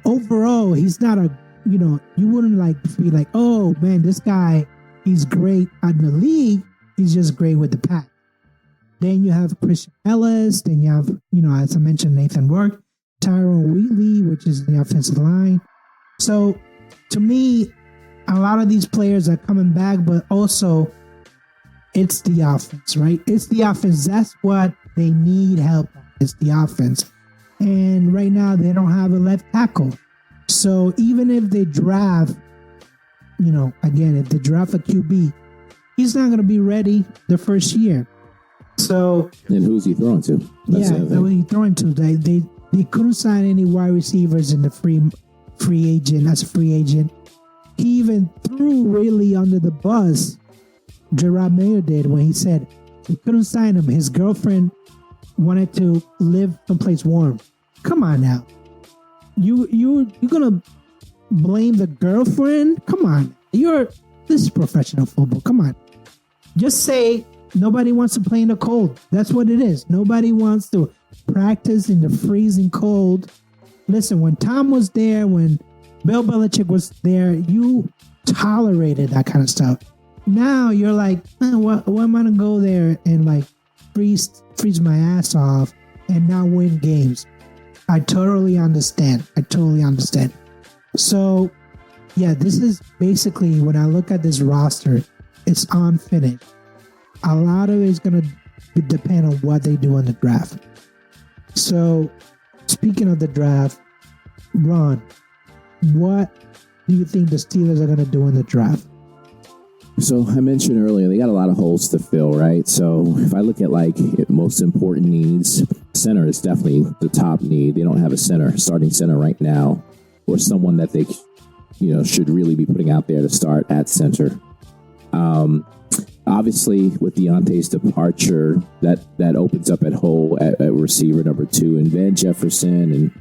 overall, he's not you wouldn't be like, oh man, this guy, he's great in the league. He's just great with the pack. Then you have Christian Ellis. Then you have, as I mentioned, Nathan Work, Tyrone Wheatley, which is the offensive line. So to me, a lot of these players are coming back, but also it's the offense, right? It's the offense. That's what they need help on. It's the offense. And right now they don't have a left tackle. So even if they draft, if they draft a QB, he's not going to be ready the first year. So and who's he throwing to? That's who he's throwing to. They couldn't sign any wide receivers in the free agent. That's a free agent. He even threw really under the bus, Gerard Mayo did, when he said he couldn't sign him. His girlfriend wanted to live someplace warm. Come on now. You're gonna blame the girlfriend? Come on. This is professional football. Come on. Just say nobody wants to play in the cold. That's what it is. Nobody wants to practice in the freezing cold. Listen, when Tom was there, when Bill Belichick was there, you tolerated that kind of stuff. Now you're like, what am I going to go there and freeze my ass off and not win games? I totally understand. So, yeah, this is basically, when I look at this roster, it's unfinished. A lot of it is going to depend on what they do in the draft. So, speaking of the draft, Ron, what do you think the Steelers are going to do in the draft? So I mentioned earlier, they got a lot of holes to fill, right? So if I look at most important needs, center is definitely the top need. They don't have a starting center right now, or someone that they, should really be putting out there to start at center. Obviously, with Deontay's departure, that opens up a hole at receiver number 2, and Van Jefferson and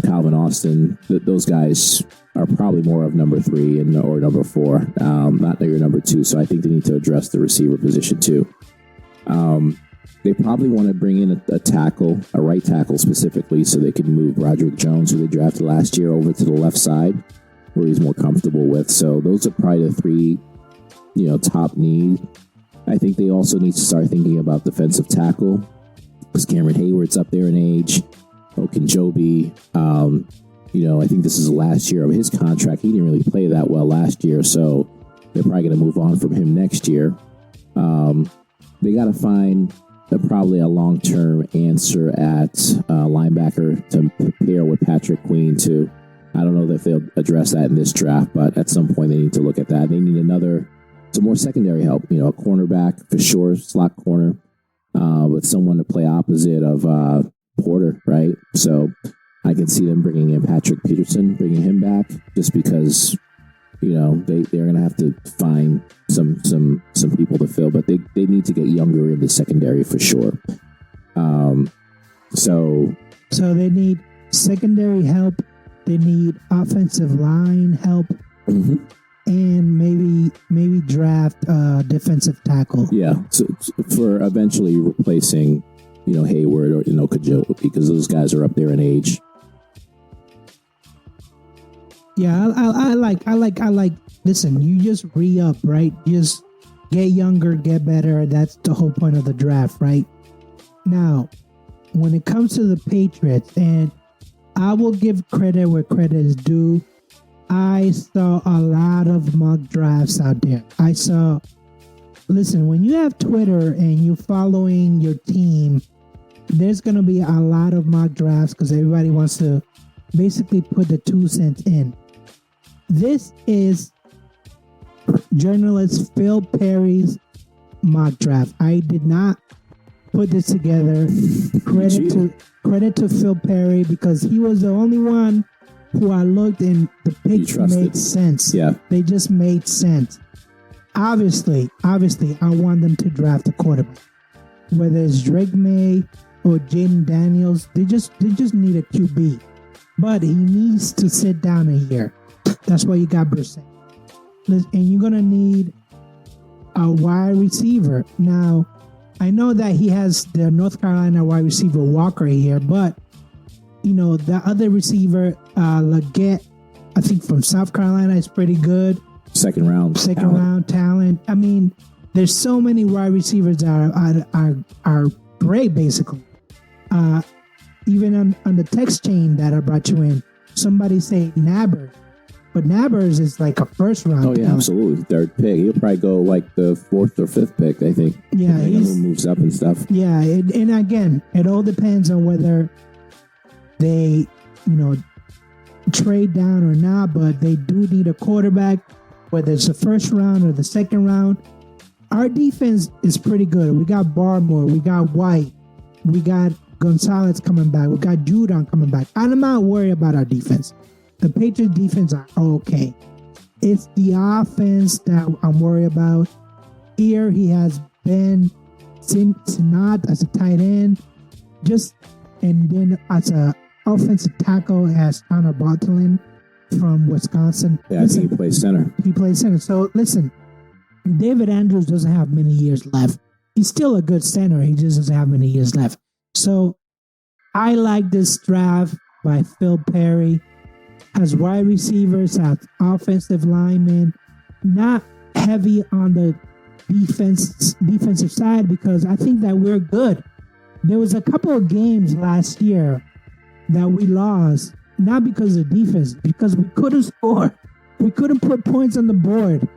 Calvin Austin, those guys are probably more of number 3 or number 4, not your number 2. So I think they need to address the receiver position too. They probably want to bring in a tackle, a right tackle specifically, so they can move Roderick Jones, who they drafted last year, over to the left side, where he's more comfortable with. So those are probably the three, top need. I think they also need to start thinking about defensive tackle, because Cameron Hayward's up there in age. Okunjobi, I think this is the last year of his contract. He didn't really play that well last year, so they're probably going to move on from him next year. They got to find probably a long-term answer at linebacker to pair with Patrick Queen too. I don't know if they'll address that in this draft, but at some point they need to look at that. They need some more secondary help. A cornerback for sure, slot corner, with someone to play opposite of Porter, right? So I can see them bringing in Patrick Peterson, bringing him back, just because they're going to have to find some people to fill, but they need to get younger in the secondary for sure. So they need secondary help. They need offensive line help, and maybe draft defensive tackle. Yeah, so for eventually replacing Hayward or Okunjobi, because those guys are up there in age. Yeah, I like. Listen, you just re-up, right? Just get younger, get better. That's the whole point of the draft, right? Now, when it comes to the Patriots, and I will give credit where credit is due, I saw a lot of mock drafts out there. Listen, when you have Twitter and you're following your team, there's going to be a lot of mock drafts because everybody wants to basically put the 2 cents in. This is journalist Phil Perry's mock draft. I did not put this together. Credit to Phil Perry, because he was the only one who I looked and the picks made sense. Yeah. They just made sense. Obviously, I want them to draft a quarterback. Whether it's Drake May or Jaden Daniels, they just need a QB. But he needs to sit down a year. That's why you got Brissett. And you're going to need a wide receiver. Now, I know that he has the North Carolina wide receiver Walker here, but, the other receiver, Leggett, I think from South Carolina, is pretty good. Second round talent. I mean, there's so many wide receivers that are great, basically. Even on the text chain that I brought you in, somebody say Nabers. But Nabers is like a first round. Oh, yeah, talent. absolutely. Third pick. He'll probably go like the 4th or 5th pick, I think. Yeah. He moves up and stuff. Yeah. And again, it all depends on whether they, trade down or not. But they do need a quarterback, whether it's the first round or the second round. Our defense is pretty good. We got Barmore. We got White. We got Gonzalez coming back. We got Judon coming back. I'm not worried about our defense. The Patriots defense are okay. It's the offense that I'm worried about. Here he has Ben Sinnott as a tight end, and then as a offensive tackle as Connor Bartolin from Wisconsin. Yeah, I think he plays center. So listen, David Andrews doesn't have many years left. He's still a good center. He just doesn't have many years left. So I like this draft by Phil Perry. Has wide receivers, has offensive linemen, not heavy on the defensive side, because I think that we're good. There was a couple of games last year that we lost, not because of defense, because we couldn't score. We couldn't put points on the board.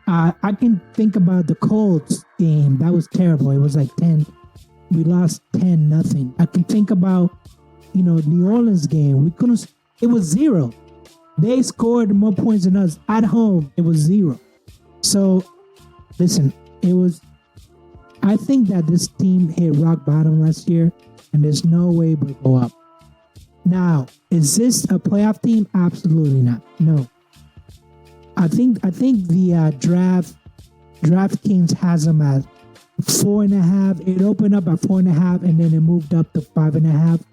I can think about the Colts game. That was terrible. It was like 10. We lost 10-0. I can think about, New Orleans game. We couldn't. It was 0. They scored more points than us at home. It was 0. So, listen, I think that this team hit rock bottom last year, and there's no way we'll go up. Now, is this a playoff team? Absolutely not. No. I think the DraftKings has them at 4.5. It opened up at 4.5, and then it moved up to 5.5.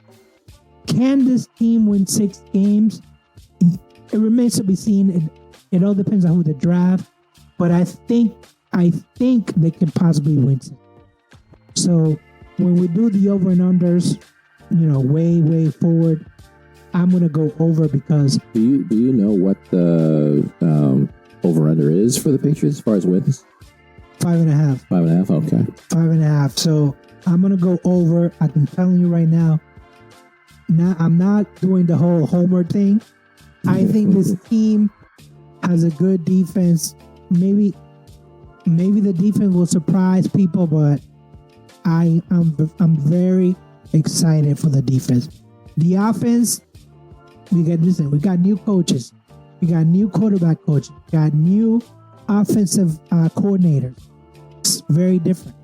Can this team win 6 games? It remains to be seen. It all depends on who they draft, but I think they can possibly win 6. So when we do the over and unders, way forward, I'm gonna go over because. Do you know what the over under is for the Patriots as far as wins? 5.5. 5.5. Okay. 5.5. So I'm gonna go over. I'm telling you right now. Now I'm not doing the whole homer thing. I think this team has a good defense. Maybe the defense will surprise people, but I'm very excited for the defense. The offense, we got new coaches, we got new quarterback coaches, we got new offensive coordinators. It's very different.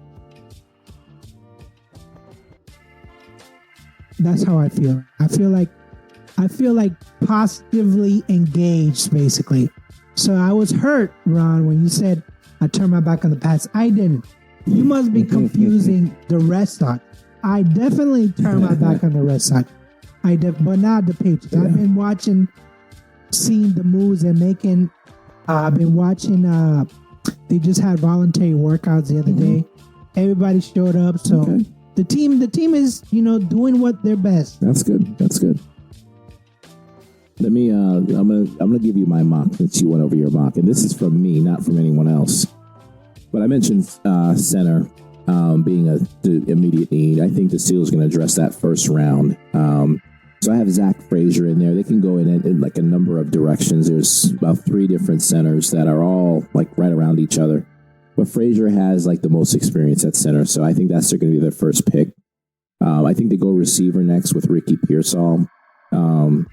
That's how I feel. I feel like positively engaged, basically. So I was hurt, Ron, when you said I turned my back on the Pats. I didn't. You must be confusing the Red Sox. I definitely turned my back on the Red Sox. But not the Patriots. Yeah. I've been seeing the moves they're making. I've been watching. They just had voluntary workouts the other day. Everybody showed up, so the team is doing what they're best. That's good. Let me. I'm gonna give you my mock since you went over your mock, and this is from me, not from anyone else. But I mentioned center being the immediate need. I think the Steelers are going to address that first round. So I have Zach Frazier in there. They can go in like a number of directions. There's about 3 different centers that are all like right around each other. But Frazier has like the most experience at center, so I think that's going to be their first pick. I think they go receiver next with Ricky Pearsall.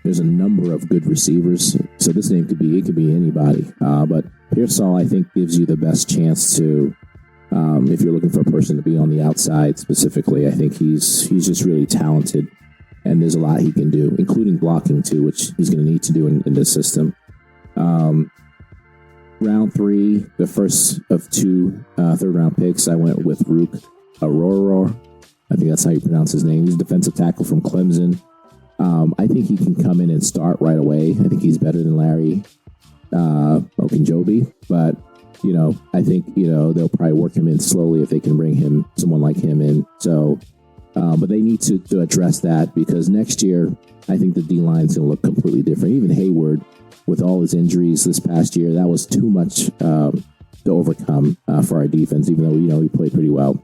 There's a number of good receivers, so this name could be anybody. But Pearsall, I think, gives you the best chance to, if you're looking for a person to be on the outside specifically. I think he's just really talented, and there's a lot he can do, including blocking too, which he's going to need to do in this system. Round 3, the first of 2 third-round picks, I went with Rook Aurora. I think that's how you pronounce his name. He's a defensive tackle from Clemson. I think he can come in and start right away. I think he's better than Larry Ogunjobi, but I think they'll probably work him in slowly if they can bring someone like him in. So, but they need to address that, because next year I think the D line's going to look completely different. Even Hayward, with all his injuries this past year, that was too much to overcome for our defense. Even though he played pretty well.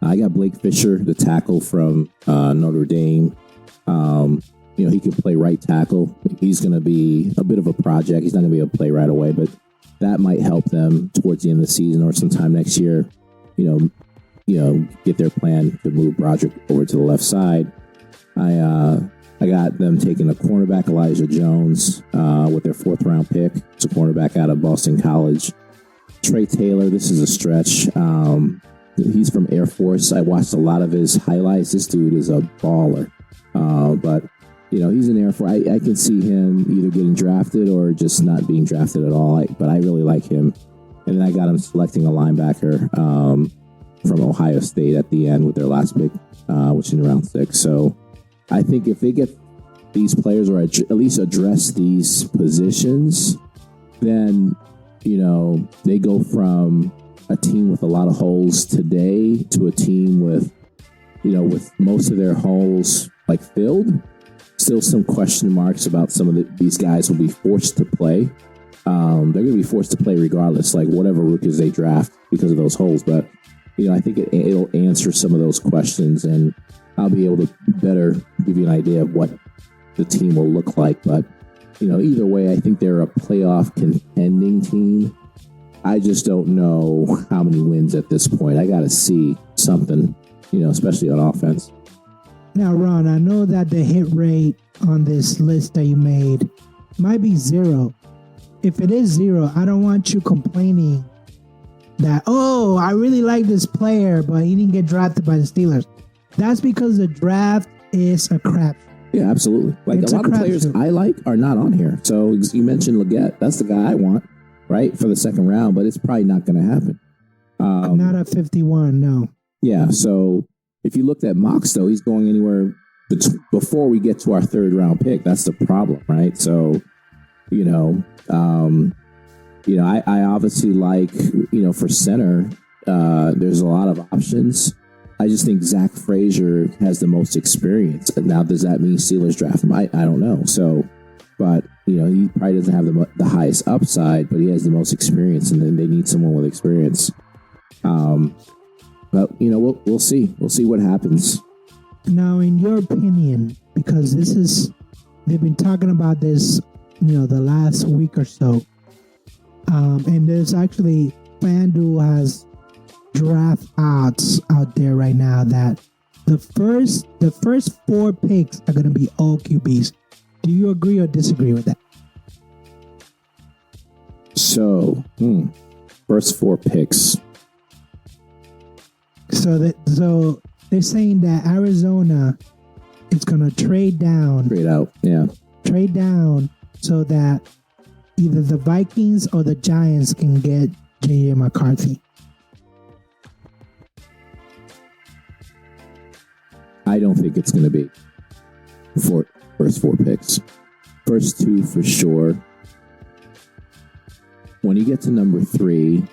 I got Blake Fisher, the tackle from Notre Dame. He can play right tackle. He's going to be a bit of a project. He's not going to be able to play right away, but that might help them towards the end of the season or sometime next year. Get their plan to move Broderick over to the left side. I got them taking a cornerback, Elijah Jones, with their 4th round pick. It's a cornerback out of Boston College. Trey Taylor, this is a stretch. He's from Air Force. I watched a lot of his highlights. This dude is a baller. But he's in Air Force. I can see him either getting drafted or just not being drafted at all. But I really like him. And then I got him selecting a linebacker from Ohio State at the end with their last pick, which is in round 6. So I think if they get these players, or at least address these positions, then they go from a team with a lot of holes today to a team with most of their holes like filled. Still some question marks about some of these guys will be forced to play. They're going to be forced to play regardless, like whatever rookies they draft because of those holes. But I think it'll answer some of those questions, and I'll be able to better give you an idea of what the team will look like. But either way, I think they're a playoff contending team. I just don't know how many wins at this point. I got to see something, especially on offense. Now, Ron, I know that the hit rate on this list that you made might be 0. If it is 0, I don't want you complaining that, I really like this player, but he didn't get drafted by the Steelers. That's because the draft is a crap. Yeah, absolutely. Like it's a lot of players I like are not on here. So you mentioned Leggett. That's the guy I want, right, for the second round, but it's probably not going to happen. Not at 51, no. Yeah, so if you looked at Mox, though, he's going anywhere before we get to our 3rd round pick. That's the problem, right? So, I obviously like, for center, there's a lot of options. I just think Zach Frazier has the most experience. Now, does that mean Steelers draft him? I don't know. So, but he probably doesn't have the highest upside, but he has the most experience, and then they need someone with experience. But we'll see. We'll see what happens. Now, in your opinion, because they've been talking about this, the last week or so, and there's actually FanDuel has draft odds out there right now that the first 4 picks are going to be all QBs. Do you agree or disagree with that? So, first 4 picks. So they're saying that Arizona is going to trade down. Trade out, yeah. Trade down so that either the Vikings or the Giants can get J.J. McCarthy. I don't think it's going to be first 4 picks. First 2 for sure. When you get to number 3,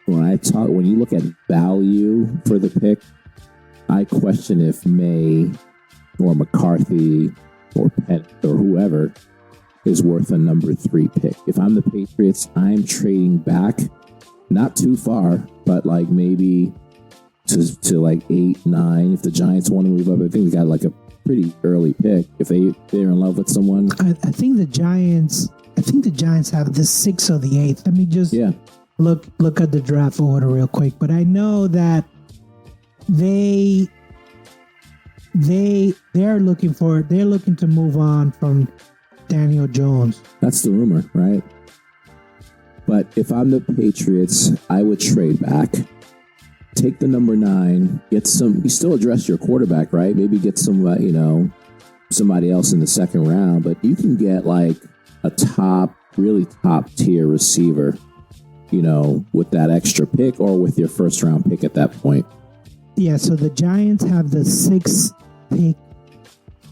when you look at value for the pick, I question if May or McCarthy or Pettit or whoever is worth a number 3 pick. If I'm the Patriots, I'm trading back, not too far, but like maybe to like 8, 9. If the Giants want to move up, I think they got like a pretty early pick. If they're in love with someone, I think the Giants have the 6th or the 8th. Let me just look at the draft order real quick. But I know that they're looking to move on from Daniel Jones. That's the rumor, right? But if I'm the Patriots, I would trade back. Take the number 9, get some. You still address your quarterback, right? Maybe get some, somebody else in the second round. But you can get like a really top tier receiver, with that extra pick or with your first round pick at that point. Yeah. So the Giants have the 6th pick,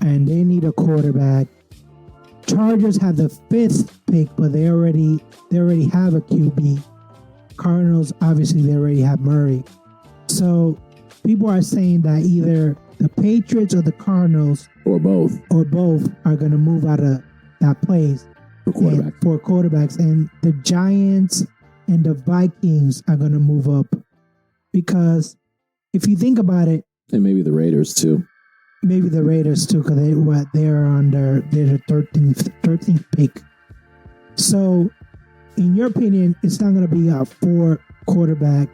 and they need a quarterback. Chargers have the 5th pick, but they already have a QB. Cardinals, obviously, they already have Murray. So people are saying that either the Patriots or the Cardinals or both are going to move out of that place for quarterbacks, and the Giants and the Vikings are going to move up, because if you think about it, and maybe the Raiders too. Maybe the Raiders too, because they're the 13th pick. So, in your opinion, it's not going to be a 4 quarterback.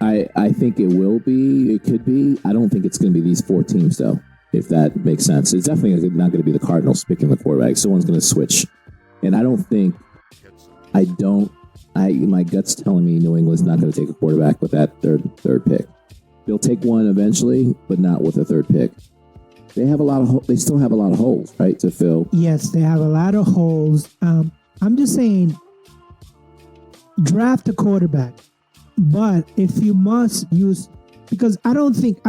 I think it will be. It could be. I don't think it's going to be these 4 teams, though, if that makes sense. It's definitely not going to be the Cardinals picking the quarterback. Someone's going to switch. And my gut's telling me New England's not going to take a quarterback with that third pick. They'll take one eventually, but not with a 3rd pick. They still have a lot of holes, right, to fill. Yes, they have a lot of holes. I'm just saying, draft a quarterback. But if you must use, because I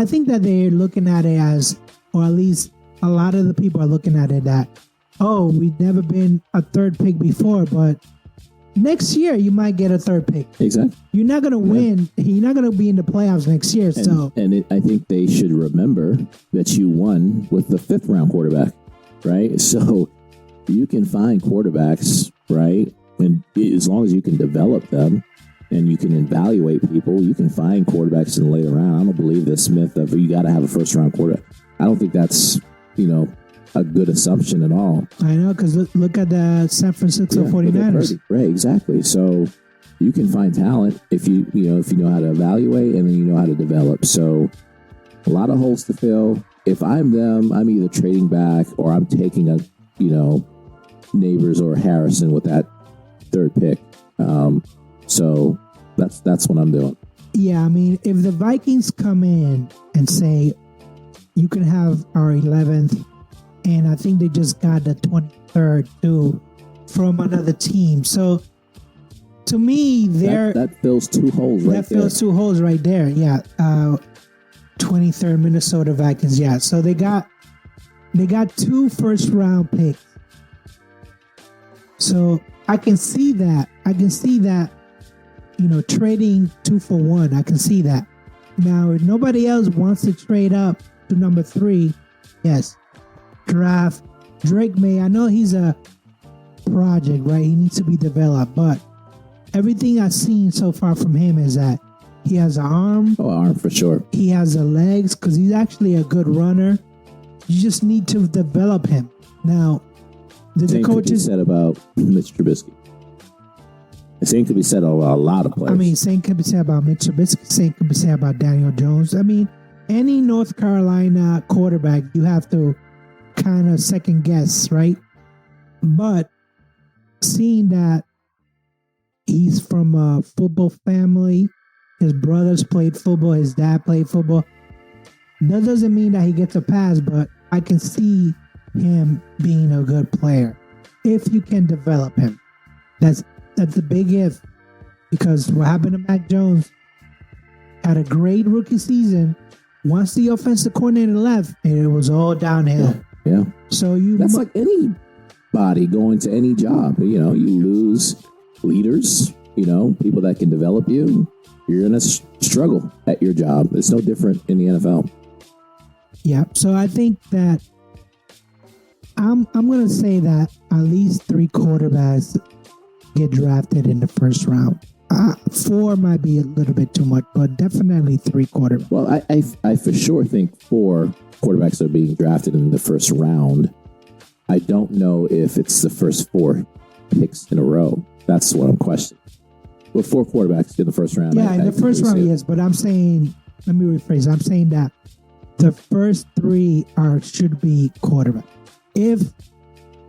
think that they're looking at it as, or at least a lot of the people are looking at it that, we've never been a 3rd pick before, but next year you might get a 3rd pick. Exactly. You're not going to win. You're not going to be in the playoffs next year. I think they should remember that you won with the 5th round quarterback, right? So you can find quarterbacks, right? And as long as you can develop them and you can evaluate people, you can find quarterbacks in the later round. I don't believe this myth of you got to have a 1st round quarterback. I don't think that's, a good assumption at all. I know, because look at the San Francisco 49ers. Right, exactly. So you can find talent if you know how to evaluate and then you know how to develop. So a lot of holes to fill. If I'm them, I'm either trading back or I'm taking a Neighbors or Harrison with that 3rd pick. So that's what I'm doing. Yeah, I mean, if the Vikings come in and say you can have our 11th, and I think they just got the 23rd too from another team. So to me, that fills 2 holes right there. That fills 2 holes right there. Yeah, 23rd Minnesota Vikings. Yeah, so they got 2 1st round picks. So I can see that. trading 2 for 1. I can see that. Now, if nobody else wants to trade up to number 3, yes, draft Drake May. I know he's a project, right? He needs to be developed, but everything I've seen so far from him is that he has an arm. Oh, arm for sure. He has the legs because he's actually a good runner. You just need to develop him. Now, the coaches said about Mitch Trubisky. The same could be said about a lot of players. I mean, same could be said about Mitch Trubisky. Same could be said about Daniel Jones. I mean, any North Carolina quarterback, you have to kind of second guess, right? But seeing that he's from a football family, his brothers played football, his dad played football, that doesn't mean that he gets a pass, but I can see him being a good player if you can develop him. That's a big if, because what happened to Mac Jones, had a great rookie season. Once the offensive coordinator left, it was all downhill. Yeah. So that's like anybody going to any job. You lose leaders, people that can develop you. You're going to struggle at your job. It's no different in the NFL. Yeah. So I think that I'm going to say that at least 3 quarterbacks get drafted in the first round. 4 might be a little bit too much, but definitely 3 quarterbacks. Well, I for sure think 4 quarterbacks are being drafted in the first round. I don't know if it's the first 4 picks in a row. That's what I'm questioning. Well, 4 quarterbacks in the first round. Yeah, in the first round, yes. But I'm saying, let me rephrase. I'm saying that the first 3 should be quarterback. If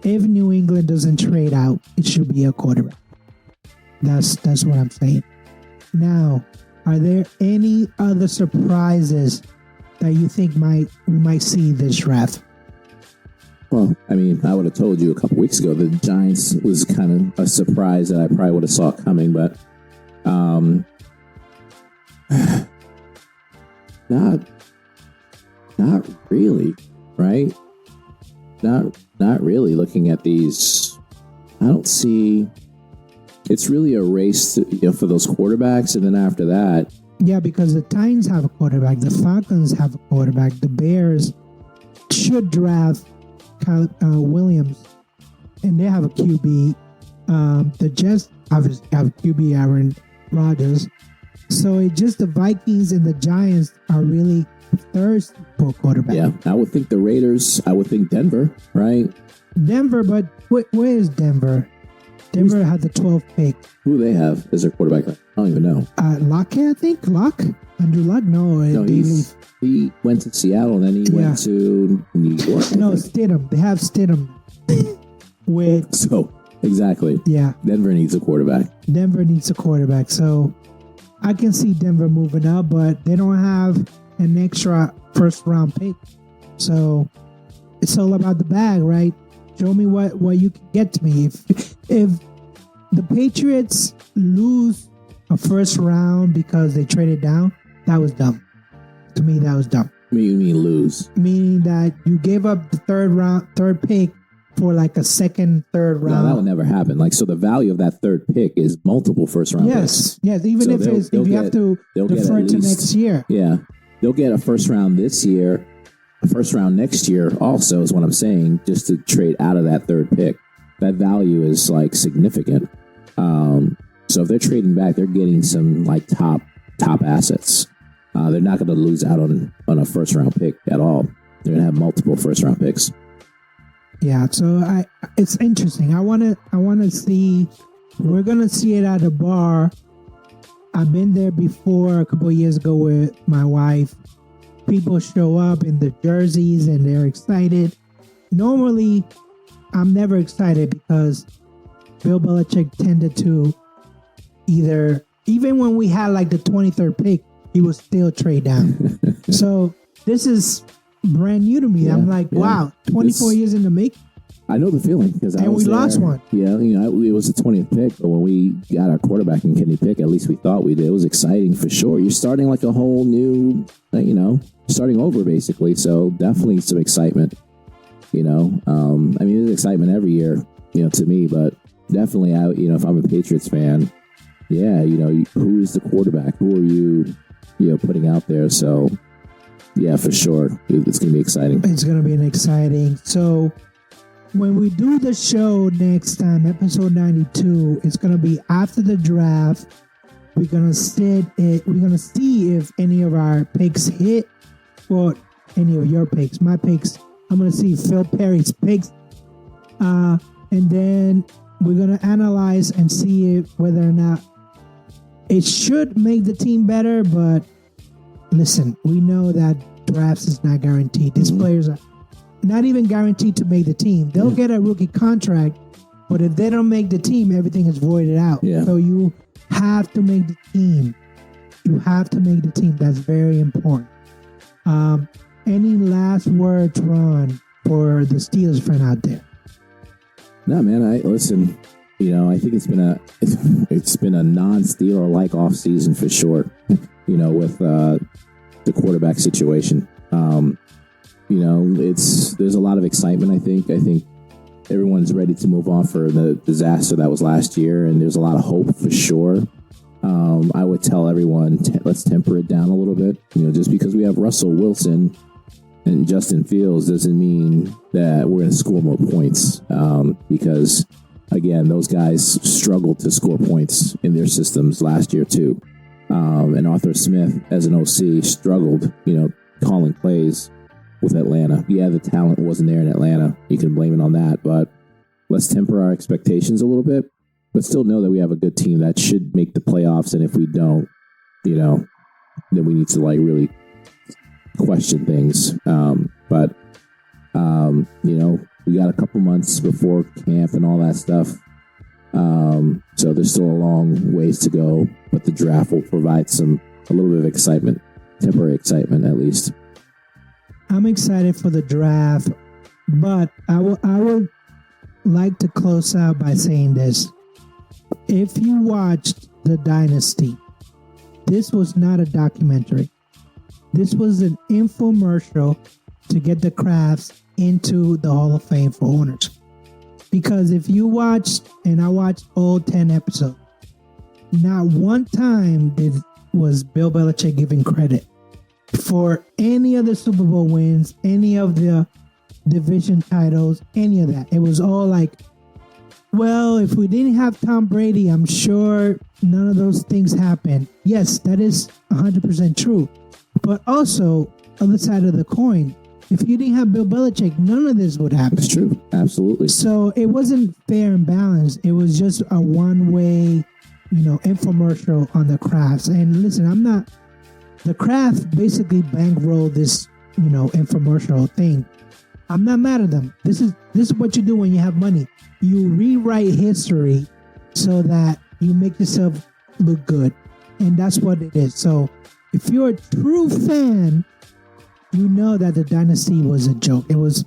New England doesn't trade out, it should be a quarterback. That's what I'm saying. Now, are there any other surprises that you think we might see this draft? Well, I mean, I would have told you a couple weeks ago the Giants was kind of a surprise that I probably would have saw coming, but not really, right? Not really. Looking at these, I don't see. It's really a race for those quarterbacks, and then after that, yeah, because the Titans have a quarterback, the Falcons have a quarterback, the Bears should draft Williams, and they have a QB. The Jets have QB Aaron Rodgers. So it's just the Vikings and the Giants are really thirsty for quarterback. Yeah, I would think the Raiders. I would think Denver, right? Denver, but where is Denver? Denver had the 12th pick. Who they have as their quarterback? I don't even know. Lockett, I think. Andrew Luck? No, he went to Seattle and then he went to New York. No, Stidham. They have Stidham. So, exactly. Yeah. Denver needs a quarterback. So, I can see Denver moving up, but they don't have an extra first round pick. So, it's all about the bag, right? Show me what you can get to me. If the Patriots lose a first round because they traded down, that was dumb. To me, that was dumb. You mean lose? Meaning that you gave up the third pick for like a second, third round. No, that would never happen. So the value of that third pick is multiple first round picks. Yes. Even if you have to defer to next year. Yeah, they'll get a first round this year. A first round next year also is what I'm saying, just to trade out of that third pick. That value is significant. So if they're trading back, they're getting some top assets. They're not going to lose out on a first round pick at all. They're going to have multiple first round picks. Yeah, so it's interesting. I want to see. We're going to see it at a bar. I've been there before a couple of years ago with my wife. People show up in the jerseys and they're excited. Normally, I'm never excited because Bill Belichick tended to even when we had the 23rd pick, he would still trade down. So this is brand new to me. I'm wow, 24 years in the make. I know the feeling because we lost one. Yeah, it was the 20th pick, but when we got our quarterback in Kenny Pickett, at least we thought we did. It was exciting for sure. You're starting a whole new, starting over basically. So definitely some excitement. There's excitement every year, to me, but definitely, if I'm a Patriots fan, yeah, who is the quarterback? Who are you putting out there? So, yeah, for sure, it's going to be exciting. It's going to be exciting. So, when we do the show next time, episode 92, it's going to be after the draft. We're going to see if any of our picks hit, or any of your picks. My picks, I'm going to see Phil Perry's picks. And then we're going to analyze and see whether or not it should make the team better. But listen, we know that drafts is not guaranteed. These players are not even guaranteed to make the team. They'll get a rookie contract, but if they don't make the team, everything is voided out. Yeah. So you have to make the team. You have to make the team. That's very important. Any last words, Ron, for the Steelers fan out there? No, man. Listen. I think it's been a non-Steeler like off season for sure. With the quarterback situation. There's a lot of excitement. I think everyone's ready to move on for the disaster that was last year, and there's a lot of hope for sure. I would tell everyone, let's temper it down a little bit. Just because we have Russell Wilson and Justin Fields doesn't mean that we're going to score more points. Because again, those guys struggled to score points in their systems last year too. And Arthur Smith, as an OC, struggled, calling plays with Atlanta. Yeah, the talent wasn't there in Atlanta. You can blame it on that, but let's temper our expectations a little bit, but still know that we have a good team that should make the playoffs. And if we don't, then we need to really question things. But we got a couple months before camp and all that stuff. So there's still a long ways to go, but the draft will provide a little bit of excitement, temporary excitement at least. I'm excited for the draft, but I would like to close out by saying this. If you watched the Dynasty, this was not a documentary. This was an infomercial to get the Crafts into the Hall of Fame for owners. Because if you watched, and I watched all 10 episodes, not one time was Bill Belichick giving credit for any of the Super Bowl wins, any of the division titles, any of that. It was all like, well, if we didn't have Tom Brady, I'm sure none of those things happened. Yes, that is 100% true. But also, other side of the coin, if you didn't have Bill Belichick, none of this would happen. It's true. Absolutely. So it wasn't fair and balanced. It was just a one-way, infomercial on the Crafts. And listen, the Kraft basically bankrolled this, infomercial thing. I'm not mad at them. This is what you do when you have money. You rewrite history so that you make yourself look good. And that's what it is. So if you're a true fan, you know that the Dynasty was a joke. It was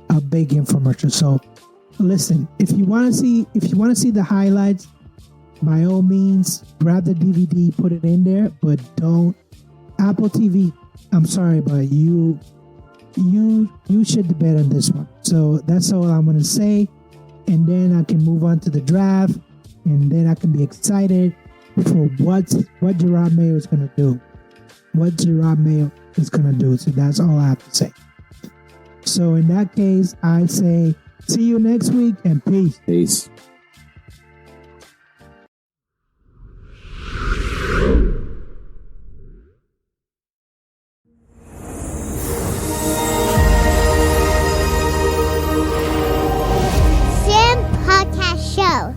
a big infomercial. So listen, if you want to see the highlights, by all means, grab the DVD, put it in there, but don't Apple TV. I'm sorry, but you should bet on this one. So that's all I'm gonna say, and then I can move on to the draft, and then I can be excited for what Gerard Mayo is gonna do. So that's all I have to say. So in that case, I say see you next week and peace. Peace. Sim Podcast Show.